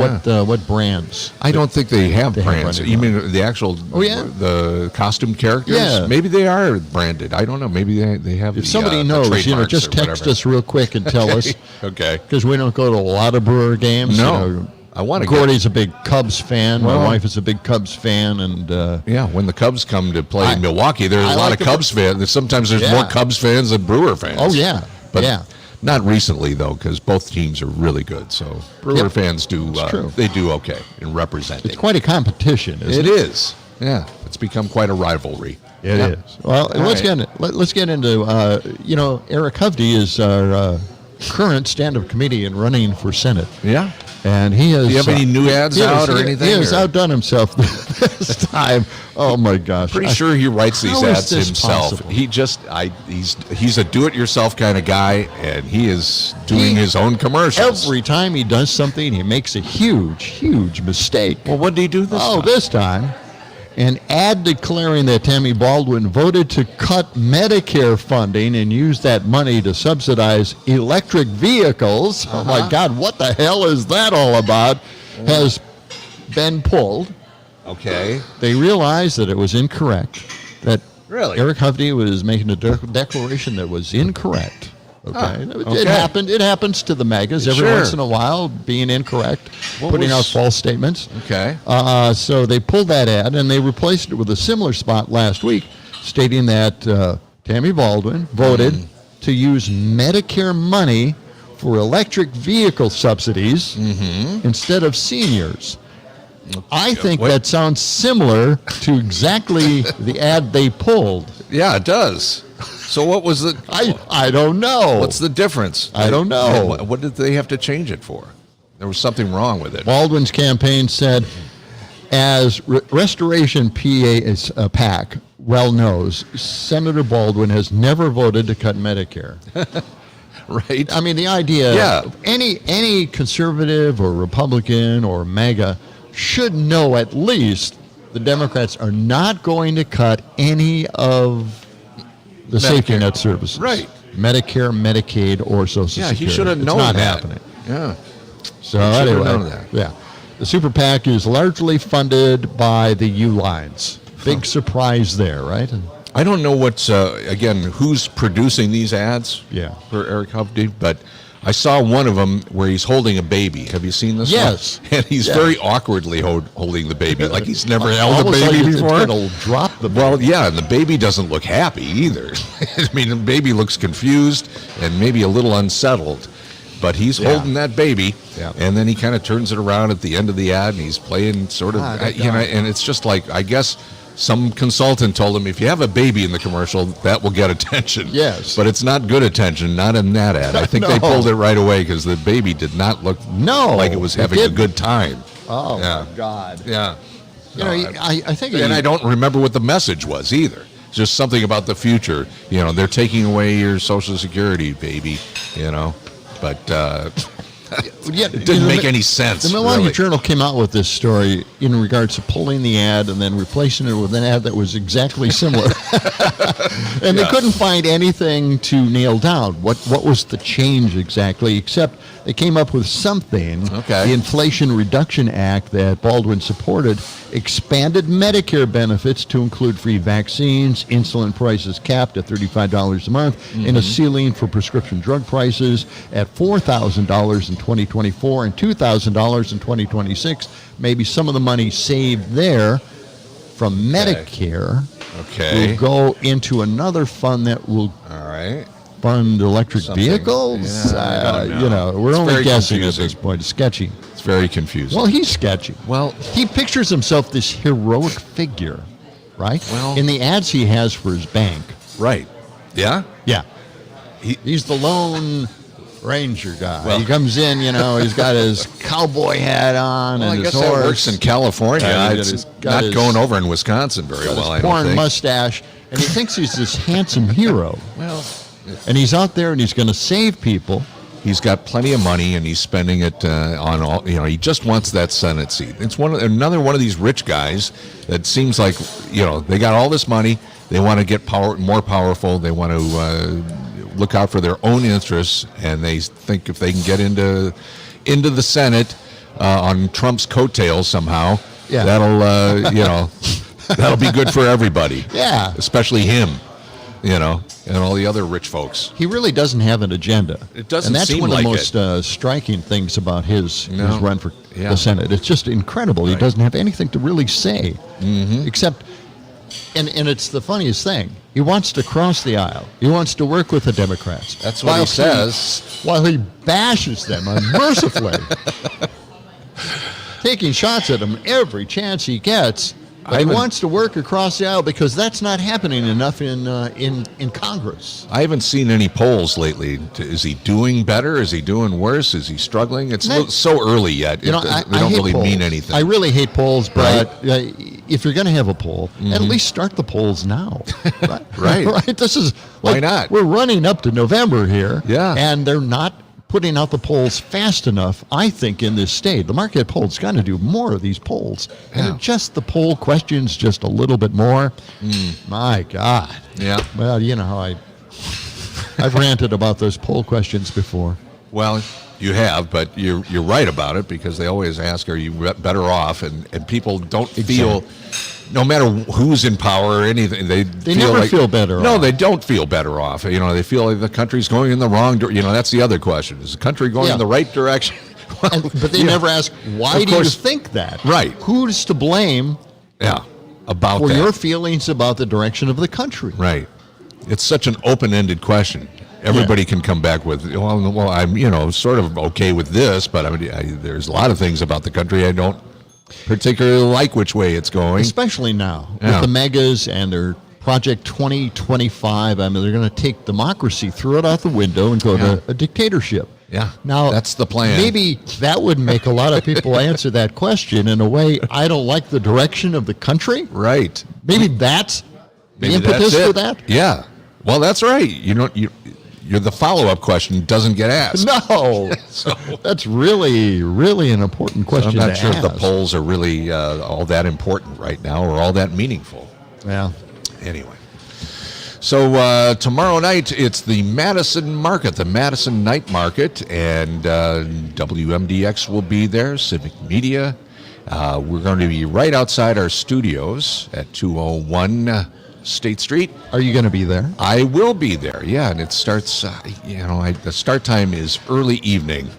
what brands.
I don't think they have brands. You mean the actual? The costume characters?
Yeah.
Maybe they are branded. I don't know. Maybe they have.
If somebody knows, just text us real quick and tell us.
Okay.
Because we don't go to a lot of Brewer games.
No. I want to.
Gordy's a big Cubs fan. My wife is a big Cubs fan, and
when the Cubs come to play in Milwaukee, there's a lot of Cubs fans. Sometimes there's more Cubs fans than Brewer fans.
Oh yeah,
but not recently though, because both teams are really good. So Brewer fans do they do okay in representing.
It's quite a competition, isn't it?
It is. Yeah, it's become quite a rivalry.
It is. Well, let's get into Eric Hovde is our current stand-up comedian running for Senate.
Yeah.
And he has.
Do you have any new ads out or anything?
He has outdone himself this time. Oh my gosh!
Pretty sure he writes these ads himself.
Possible?
He's a do-it-yourself kind of guy, and he is doing his own commercials.
Every time he does something, he makes a huge mistake.
Well, what did he do this time?
This time, an ad declaring that Tammy Baldwin voted to cut Medicare funding and use that money to subsidize electric vehicles. Oh my God, what the hell is that all about? Has been pulled.
Okay.
They realized that it was incorrect. That
really?
Eric Hovde was making a declaration that was incorrect. Okay. It happens to the megas every once in a while, being incorrect, putting out false statements.
Okay.
So they pulled that ad and they replaced it with a similar spot last week, stating that Tammy Baldwin voted to use Medicare money for electric vehicle subsidies instead of seniors. I think that sounds similar to exactly the ad they pulled.
Yeah, it does. So what was the...
I don't know.
What's the difference?
I don't know.
What did they have to change it for? There was something wrong with it.
Baldwin's campaign said, as Restoration PA PAC well knows, Senator Baldwin has never voted to cut Medicare.
Right.
I mean, the idea, any conservative or Republican or MAGA should know at least the Democrats are not going to cut any of the safety net services.
Right.
Medicare, Medicaid, or Social Security.
Yeah, he should have known
that.
It's
not happening.
Yeah.
So anyway, the super PAC is largely funded by the U lines. Big surprise there, right?
I don't know what's who's producing these ads.
Yeah.
For Eric Hovde, but I saw one of them where he's holding a baby. Have you seen this?
Yes.
One? And he's very awkwardly holding the baby, like he's never held a
Almost
baby
like
before.
It'll drop the baby.
Well, yeah, and the baby doesn't look happy either. I mean, the baby looks confused and maybe a little unsettled. But he's holding that baby, and then he kind of turns it around at the end of the ad, and he's playing sort of, and it's just like, I guess some consultant told him, if you have a baby in the commercial, that will get attention.
Yes.
But it's not good attention, not in that ad. I think they pulled it right away because the baby did not look like it was having a good time.
Oh, my God.
Yeah.
I think...
And I don't remember what the message was either. Just something about the future. They're taking away your Social Security, baby, But it didn't make any sense.
The Milwaukee Journal came out with this story in regards to pulling the ad and then replacing it with an ad that was exactly similar. And they couldn't find anything to nail down. What was the change exactly, except they came up with something.
Okay.
The Inflation Reduction Act that Baldwin supported expanded Medicare benefits to include free vaccines, insulin prices capped at $35 a month, and a ceiling for prescription drug prices at $4,000 in 2024 and $2,000 in 2026. Maybe some of the money saved there from Medicare will go into another fund that will fund electric vehicles.
Yeah,
we're only guessing at this point. It's sketchy.
It's very confusing.
Well, he's sketchy.
Well,
he pictures himself this heroic figure, right?
Well,
in the ads he has for his bank.
Right. Yeah?
Yeah. He's the lone ranger guy.
Well,
he comes in, he's got his cowboy hat on and
I
his
guess
horse.
that works in California. It's not going over in Wisconsin very well, I don't
porn
think.
mustache, and he thinks he's this handsome hero.
Well,
and he's out there and he's going to save people.
He's got plenty of money and he's spending it on all. He just wants that Senate seat. It's another one of these rich guys that seems like they got all this money. They want to get more powerful. They want to look out for their own interests, and they think if they can get into the Senate on Trump's coattails somehow, that'll that'll be good for everybody.
Yeah,
especially him. And all the other rich folks.
He really doesn't have an agenda.
It doesn't
seem
seem
like
like
it. And that's one of the most striking things about his run for
Yeah.
the Senate. It's just incredible. Right. He doesn't have anything to really say, except, and it's the funniest thing, he wants to cross the aisle. He wants to work with the Democrats.
That's what he says.
While he bashes them unmercifully, taking shots at them every chance he gets. But he wants to work across the aisle because that's not happening enough in Congress.
I haven't seen any polls lately. Is he doing better? Is he doing worse? Is he struggling? It's so early yet. They don't really mean anything.
I really hate polls, but if you're going to have a poll, at least start the polls now. Right? Right. This is
why not?
We're running up to November here,
and
they're not putting out the polls fast enough, I think, in this state. The Marquette Poll's got to do more of these polls. And adjust the poll questions just a little bit more. My God.
Yeah.
Well, you know how I've ranted about those poll questions before.
Well, you have, but you're right about it because they always ask, are you better off? And people don't feel, no matter who's in power or anything, they
never feel better off.
No, they don't feel better off. They feel like the country's going in the wrong direction. That's the other question. Is the country going in the right direction?
But they never ask, why do you think that?
Right.
Who's to blame
about
for
that?
your feelings about the direction of the country?
Right. It's such an open-ended question. Everybody can come back with, well, I'm, sort of okay with this, but there's a lot of things about the country I don't particularly like which way it's going.
Especially now with the megas and their Project 2025. They're going to take democracy, throw it out the window, and go to a dictatorship.
Yeah,
now
that's the plan.
Maybe that would make a lot of people answer that question in a way. I don't like the direction of the country.
Right.
Maybe that's the impetus for that.
Yeah. Well, that's right. You're the follow-up question doesn't get asked.
No, that's really, really an important question.
I'm not sure if the polls are really all that important right now or all that meaningful.
Yeah.
Anyway, so tomorrow night it's the Madison Market, the Madison Night Market, and WMDX will be there. Civic Media. We're going to be right outside our studios at 201. State Street.
Are you going to be there?
I will be there, yeah. And it starts, the start time is early evening.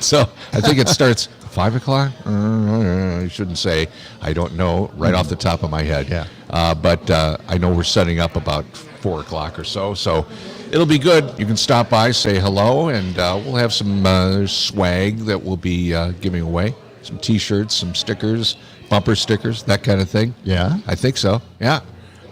So I think it starts 5 o'clock? I shouldn't say. I don't know right off the top of my head.
Yeah.
But I know we're setting up about 4 o'clock or so. So it'll be good. You can stop by, say hello, and we'll have some swag that we'll be giving away. Some T-shirts, some stickers, bumper stickers, that kind of thing.
Yeah.
I think so, yeah.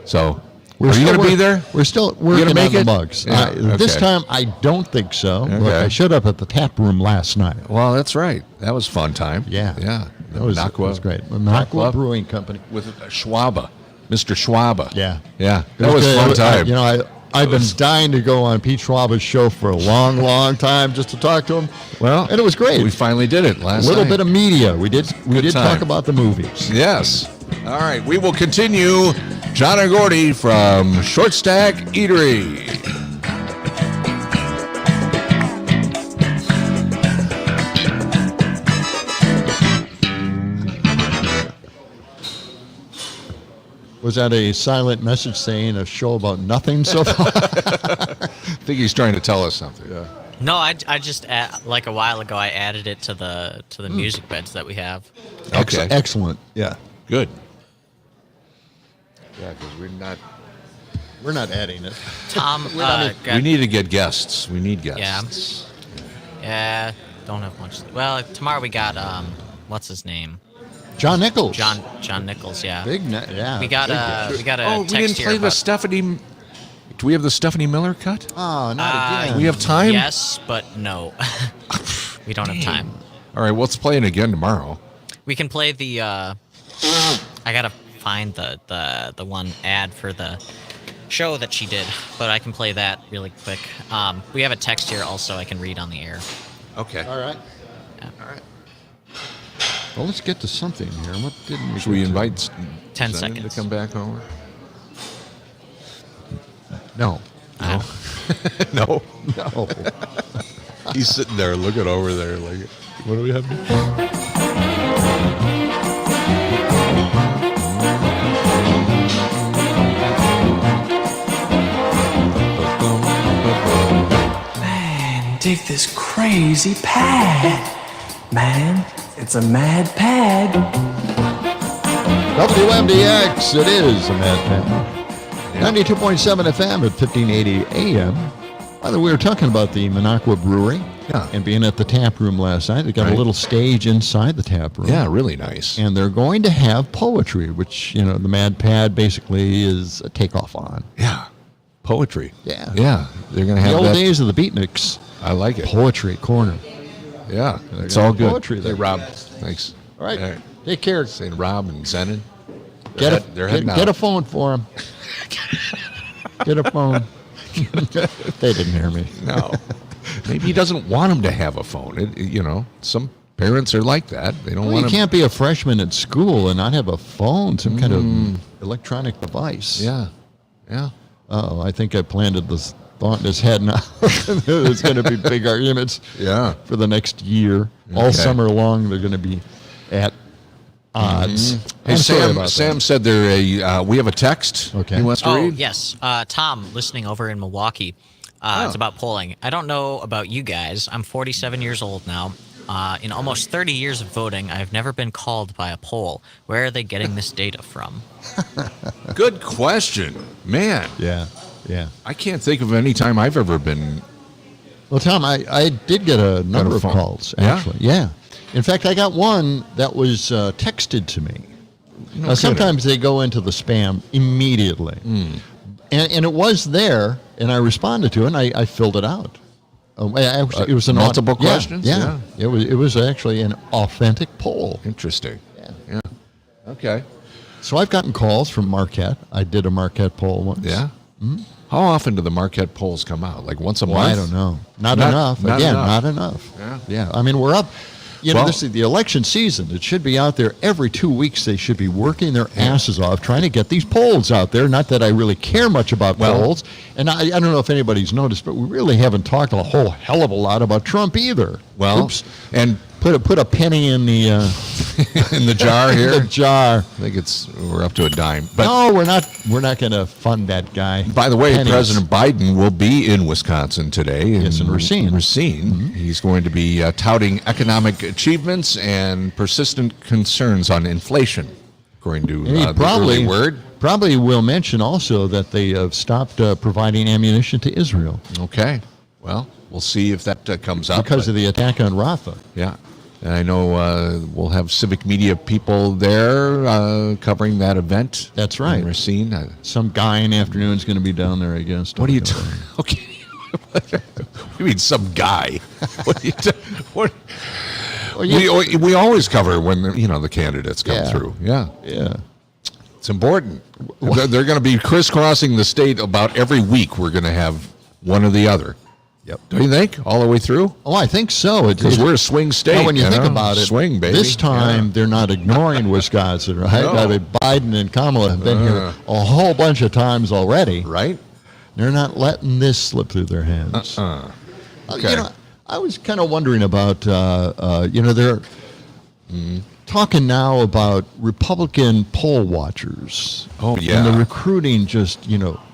So,
are
you going to be there?
We're still working on the mugs.
Yeah,
This time, I don't think so.
Okay.
Look, I showed up at the tap room last night.
Well, that's right. That was a fun time.
Yeah.
That
was great. The Nakwa Brewing Company.
With Schwabe, Mr. Schwabe.
Yeah.
Yeah, that was a fun time.
I've been dying to go on Pete Schwabe's show for a long, long time just to talk to him.
Well,
and it was great.
We finally did it last night.
A little bit of media. We did
time.
talk about the movies.
Yes. All right, we will continue. John and Gordy from Short Stack Eatery.
Was that a silent message saying a show about nothing so far?
I think he's trying to tell us something. Yeah.
No, I just like a while ago I added it to the music beds that we have.
Okay.
Excellent. Yeah.
Good. Yeah, because
we're not adding it.
Tom,
we need to get guests. We need guests.
Yeah. don't have much. Well, tomorrow we got what's his name?
John Nichols.
John Nichols. Yeah.
Yeah.
We got a
we
text
didn't
here
play the
about-
Stephanie. Do we have the Stephanie Miller cut?
Oh, not again.
We have time.
Yes, but no. We don't have time.
All right, well, let's play it again tomorrow.
We can play the. I gotta find the one ad for the show that she did, but I can play that really quick. We have a text here also I can read on the air.
Okay.
All right.
Yeah.
All right. Well, let's get to something here. What didn't we?
Should we invite
10
Zen
seconds
to come back over?
No.
No.
No.
He's sitting there looking over there like, what do we have to do?
Dig this crazy pad. Man, it's a mad pad.
WMDX, it is a mad pad. 92.7 FM at 1580 AM. By the way, we were talking about the Minocqua Brewery and being at the tap room last night. They got a little stage inside the tap room.
Yeah, really nice.
And they're going to have poetry, which, the Mad Pad basically is a takeoff on.
Yeah. Poetry.
Yeah.
Yeah. They're going to have
the old
that.
days of the Beatniks.
I like it.
Poetry corner.
Yeah. It's all good.
Poetry there.
Hey, Rob. Thanks.
All right. Take care.
Saying Rob and Zenon.
Get
They're
a phone for them. Get a phone. They didn't hear me.
No. Maybe he doesn't want them to have a phone. Some parents are like that. They don't want
You can't be a freshman at school and not have a phone, some kind of electronic device.
Yeah. Yeah.
Oh, I think I planted this thought in his head now. There's going to be big arguments for the next year. All summer long, they're going to be at odds.
Hey, Sam said we have a text he wants to read.
Yes. Tom, listening over in Milwaukee. It's about polling. I don't know about you guys. I'm 47 years old now. In almost 30 years of voting, I've never been called by a poll. Where are they getting this data from?
Good question. Man.
Yeah.
I can't think of any time I've ever been.
Well, Tom, I did get a number of calls, actually. Yeah. In fact, I got one that was texted to me. Sometimes they go into the spam immediately. And it was there, and I responded to it, and I filled it out. It was
multiple questions?
Yeah. It was actually an authentic poll.
Interesting. Yeah. Okay.
So I've gotten calls from Marquette. I did a Marquette poll once.
Yeah? How often do the Marquette polls come out? Like once a month?
I don't know. Not enough. Not enough. Yeah. I mean, we're up. This is the election season. It should be out there every 2 weeks. They should be working their asses off trying to get these polls out there. Not that I really care much about polls. And I don't know if anybody's noticed, but we really haven't talked a whole hell of a lot about Trump either.
Well,
oops. And put a penny in the
in the jar here.
The jar.
I think we're up to a dime. But
no, we're not. We're not going to fund that guy.
By the way, President Biden will be in Wisconsin today.
Yes, in Racine.
He's going to be touting economic achievements and persistent concerns on inflation, according to the early word.
Probably will mention also that they have stopped providing ammunition to Israel.
Okay. Well, we'll see if that comes up.
Because of the attack on Rafah.
Yeah. And I know we'll have civic media people there covering that event.
That's right.
In Racine.
Some guy in the afternoon is going to be down there, I guess.
What are you doing? Okay. You mean some guy? What are you doing? We always cover when the candidates come through. Yeah. It's important. They're going to be crisscrossing the state about every week. We're going to have one or the other.
Yep.
Don't you think? All the way through?
Oh, I think so.
Because we're a swing state.
Well, when you think about it,
swing, baby.
This time they're not ignoring Wisconsin, right?
No.
I mean, Biden and Kamala have been here a whole bunch of times already.
Right.
They're not letting this slip through their hands.
Okay.
I was kind of wondering about, they're talking now about Republican poll watchers.
Oh, yeah.
And the recruiting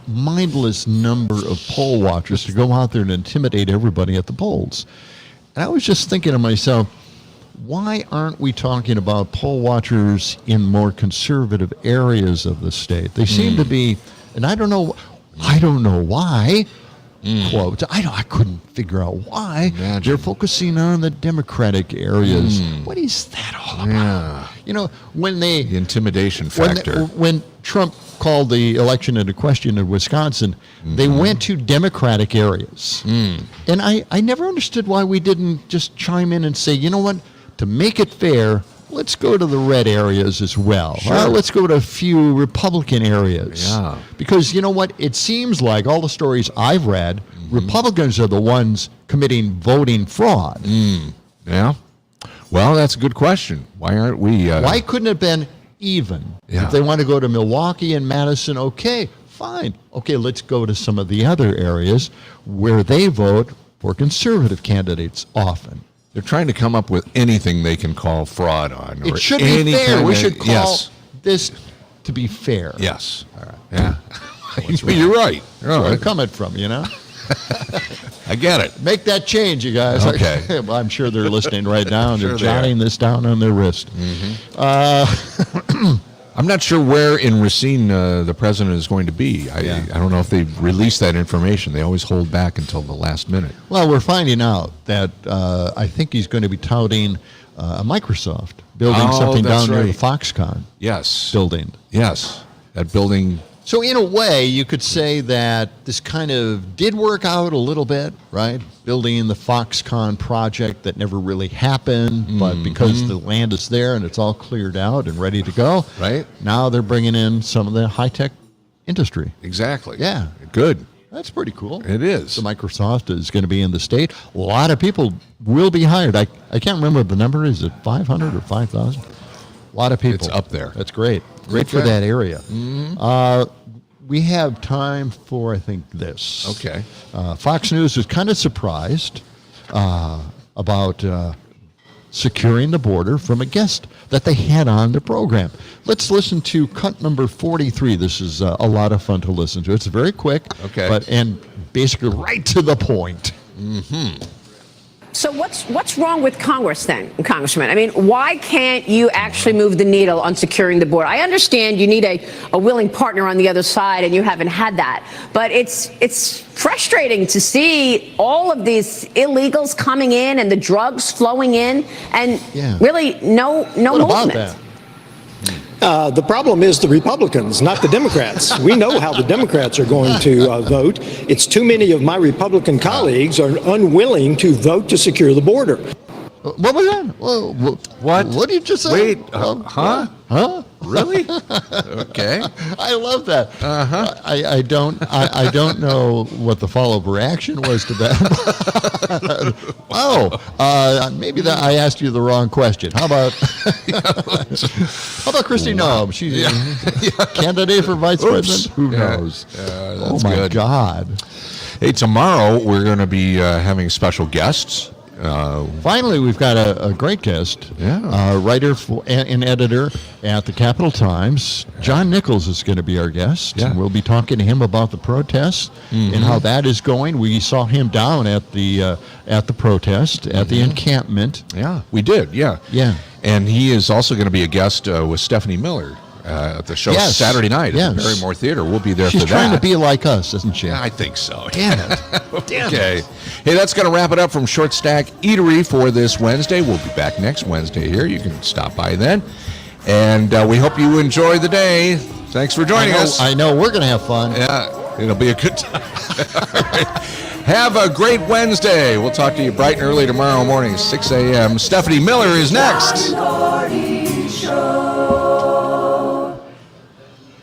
mindless number of poll watchers to go out there and intimidate everybody at the polls. And I was just thinking to myself, why aren't we talking about poll watchers in more conservative areas of the state? They seem to be, and I don't know why, quotes. I couldn't figure out why they're focusing on the Democratic areas. What is that all about? You know, when the
intimidation factor.
When Trump called the election into question in Wisconsin, they went to Democratic areas. And I never understood why we didn't just chime in and say, you know what, to make it fair, let's go to the red areas as well.
Sure.
Let's go to a few Republican areas.
Yeah.
Because you know what? It seems like all the stories I've read, Republicans are the ones committing voting fraud.
Yeah. Well, that's a good question. Why aren't we?
Why couldn't it have been even? If they want to go to Milwaukee and Madison, okay, fine. Okay, let's go to some of the other areas where they vote for conservative candidates often.
They're trying to come up with anything they can call fraud on.
It should be fair. We should call this to be fair.
Yes. All right. Yeah. You're right.
Where I'm coming from, you know?
I get it.
Make that change, you guys.
Okay.
I'm sure they're listening right now, and they're
Sure they
jotting this down on their wrist.
I'm not sure where in Racine the president is going to be. I don't know if they've released that information. They always hold back until the last minute.
Well, we're finding out that I think he's going to be touting Microsoft, building something down near the Foxconn building.
Yes, that building.
So in a way, you could say that this kind of did work out a little bit, right? Building the Foxconn project that never really happened, but because the land is there and it's all cleared out and ready to go,
right?
Now they're bringing in some of the high-tech industry.
Exactly.
Yeah.
Good.
That's pretty cool.
It is.
So Microsoft is going to be in the state. A lot of people will be hired. I can't remember the number. Is it 500 or 5,000? A lot of people.
It's up there.
That's great. Great for that area. We have time for, I think, this.
Okay.
Fox News was kind of surprised about securing the border from a guest that they had on the program. Let's listen to cut number 43. This is a lot of fun to listen to. It's very quick, and basically right to the point.
So what's wrong with Congress then, Congressman? I mean, why can't you actually move the needle on securing the border? I understand you need a willing partner on the other side, and you haven't had that. But it's frustrating to see all of these illegals coming in and the drugs flowing in, and really no movement.
About that?
The problem is the Republicans, not the Democrats. We know how the Democrats are going to vote. It's too many of my Republican colleagues are unwilling to vote to secure the border.
What was that? What? What did you just say?
Wait, huh? Really? Okay.
I love that. I don't know what the follow-up reaction was to that. Maybe that I asked you the wrong question. How about Kristi Noem? She's a candidate for vice president. Who knows? Oh my God!
Hey, tomorrow we're going to be having special guests.
Finally, we've got a great guest, writer and editor at the Capital Times. John Nichols is going to be our guest. And we'll be talking to him about the protests and how that is going. We saw him down at the protest, at the encampment.
Yeah, we did, yeah. And he is also going to be a guest with Stephanie Miller. At the show Saturday night at the Barrymore Theater. We'll be there for that.
She's trying to be like us, isn't she?
Yeah, I think so.
Damn it.
Okay. Hey, that's going to wrap it up from Short Stack Eatery for this Wednesday. We'll be back next Wednesday here. You can stop by then. And we hope you enjoy the day. Thanks for joining us.
I know. We're going to have fun.
Yeah, it'll be a good time. Have a great Wednesday. We'll talk to you bright and early tomorrow morning, 6 a.m. Stephanie Miller is next.
John and Gordy Show.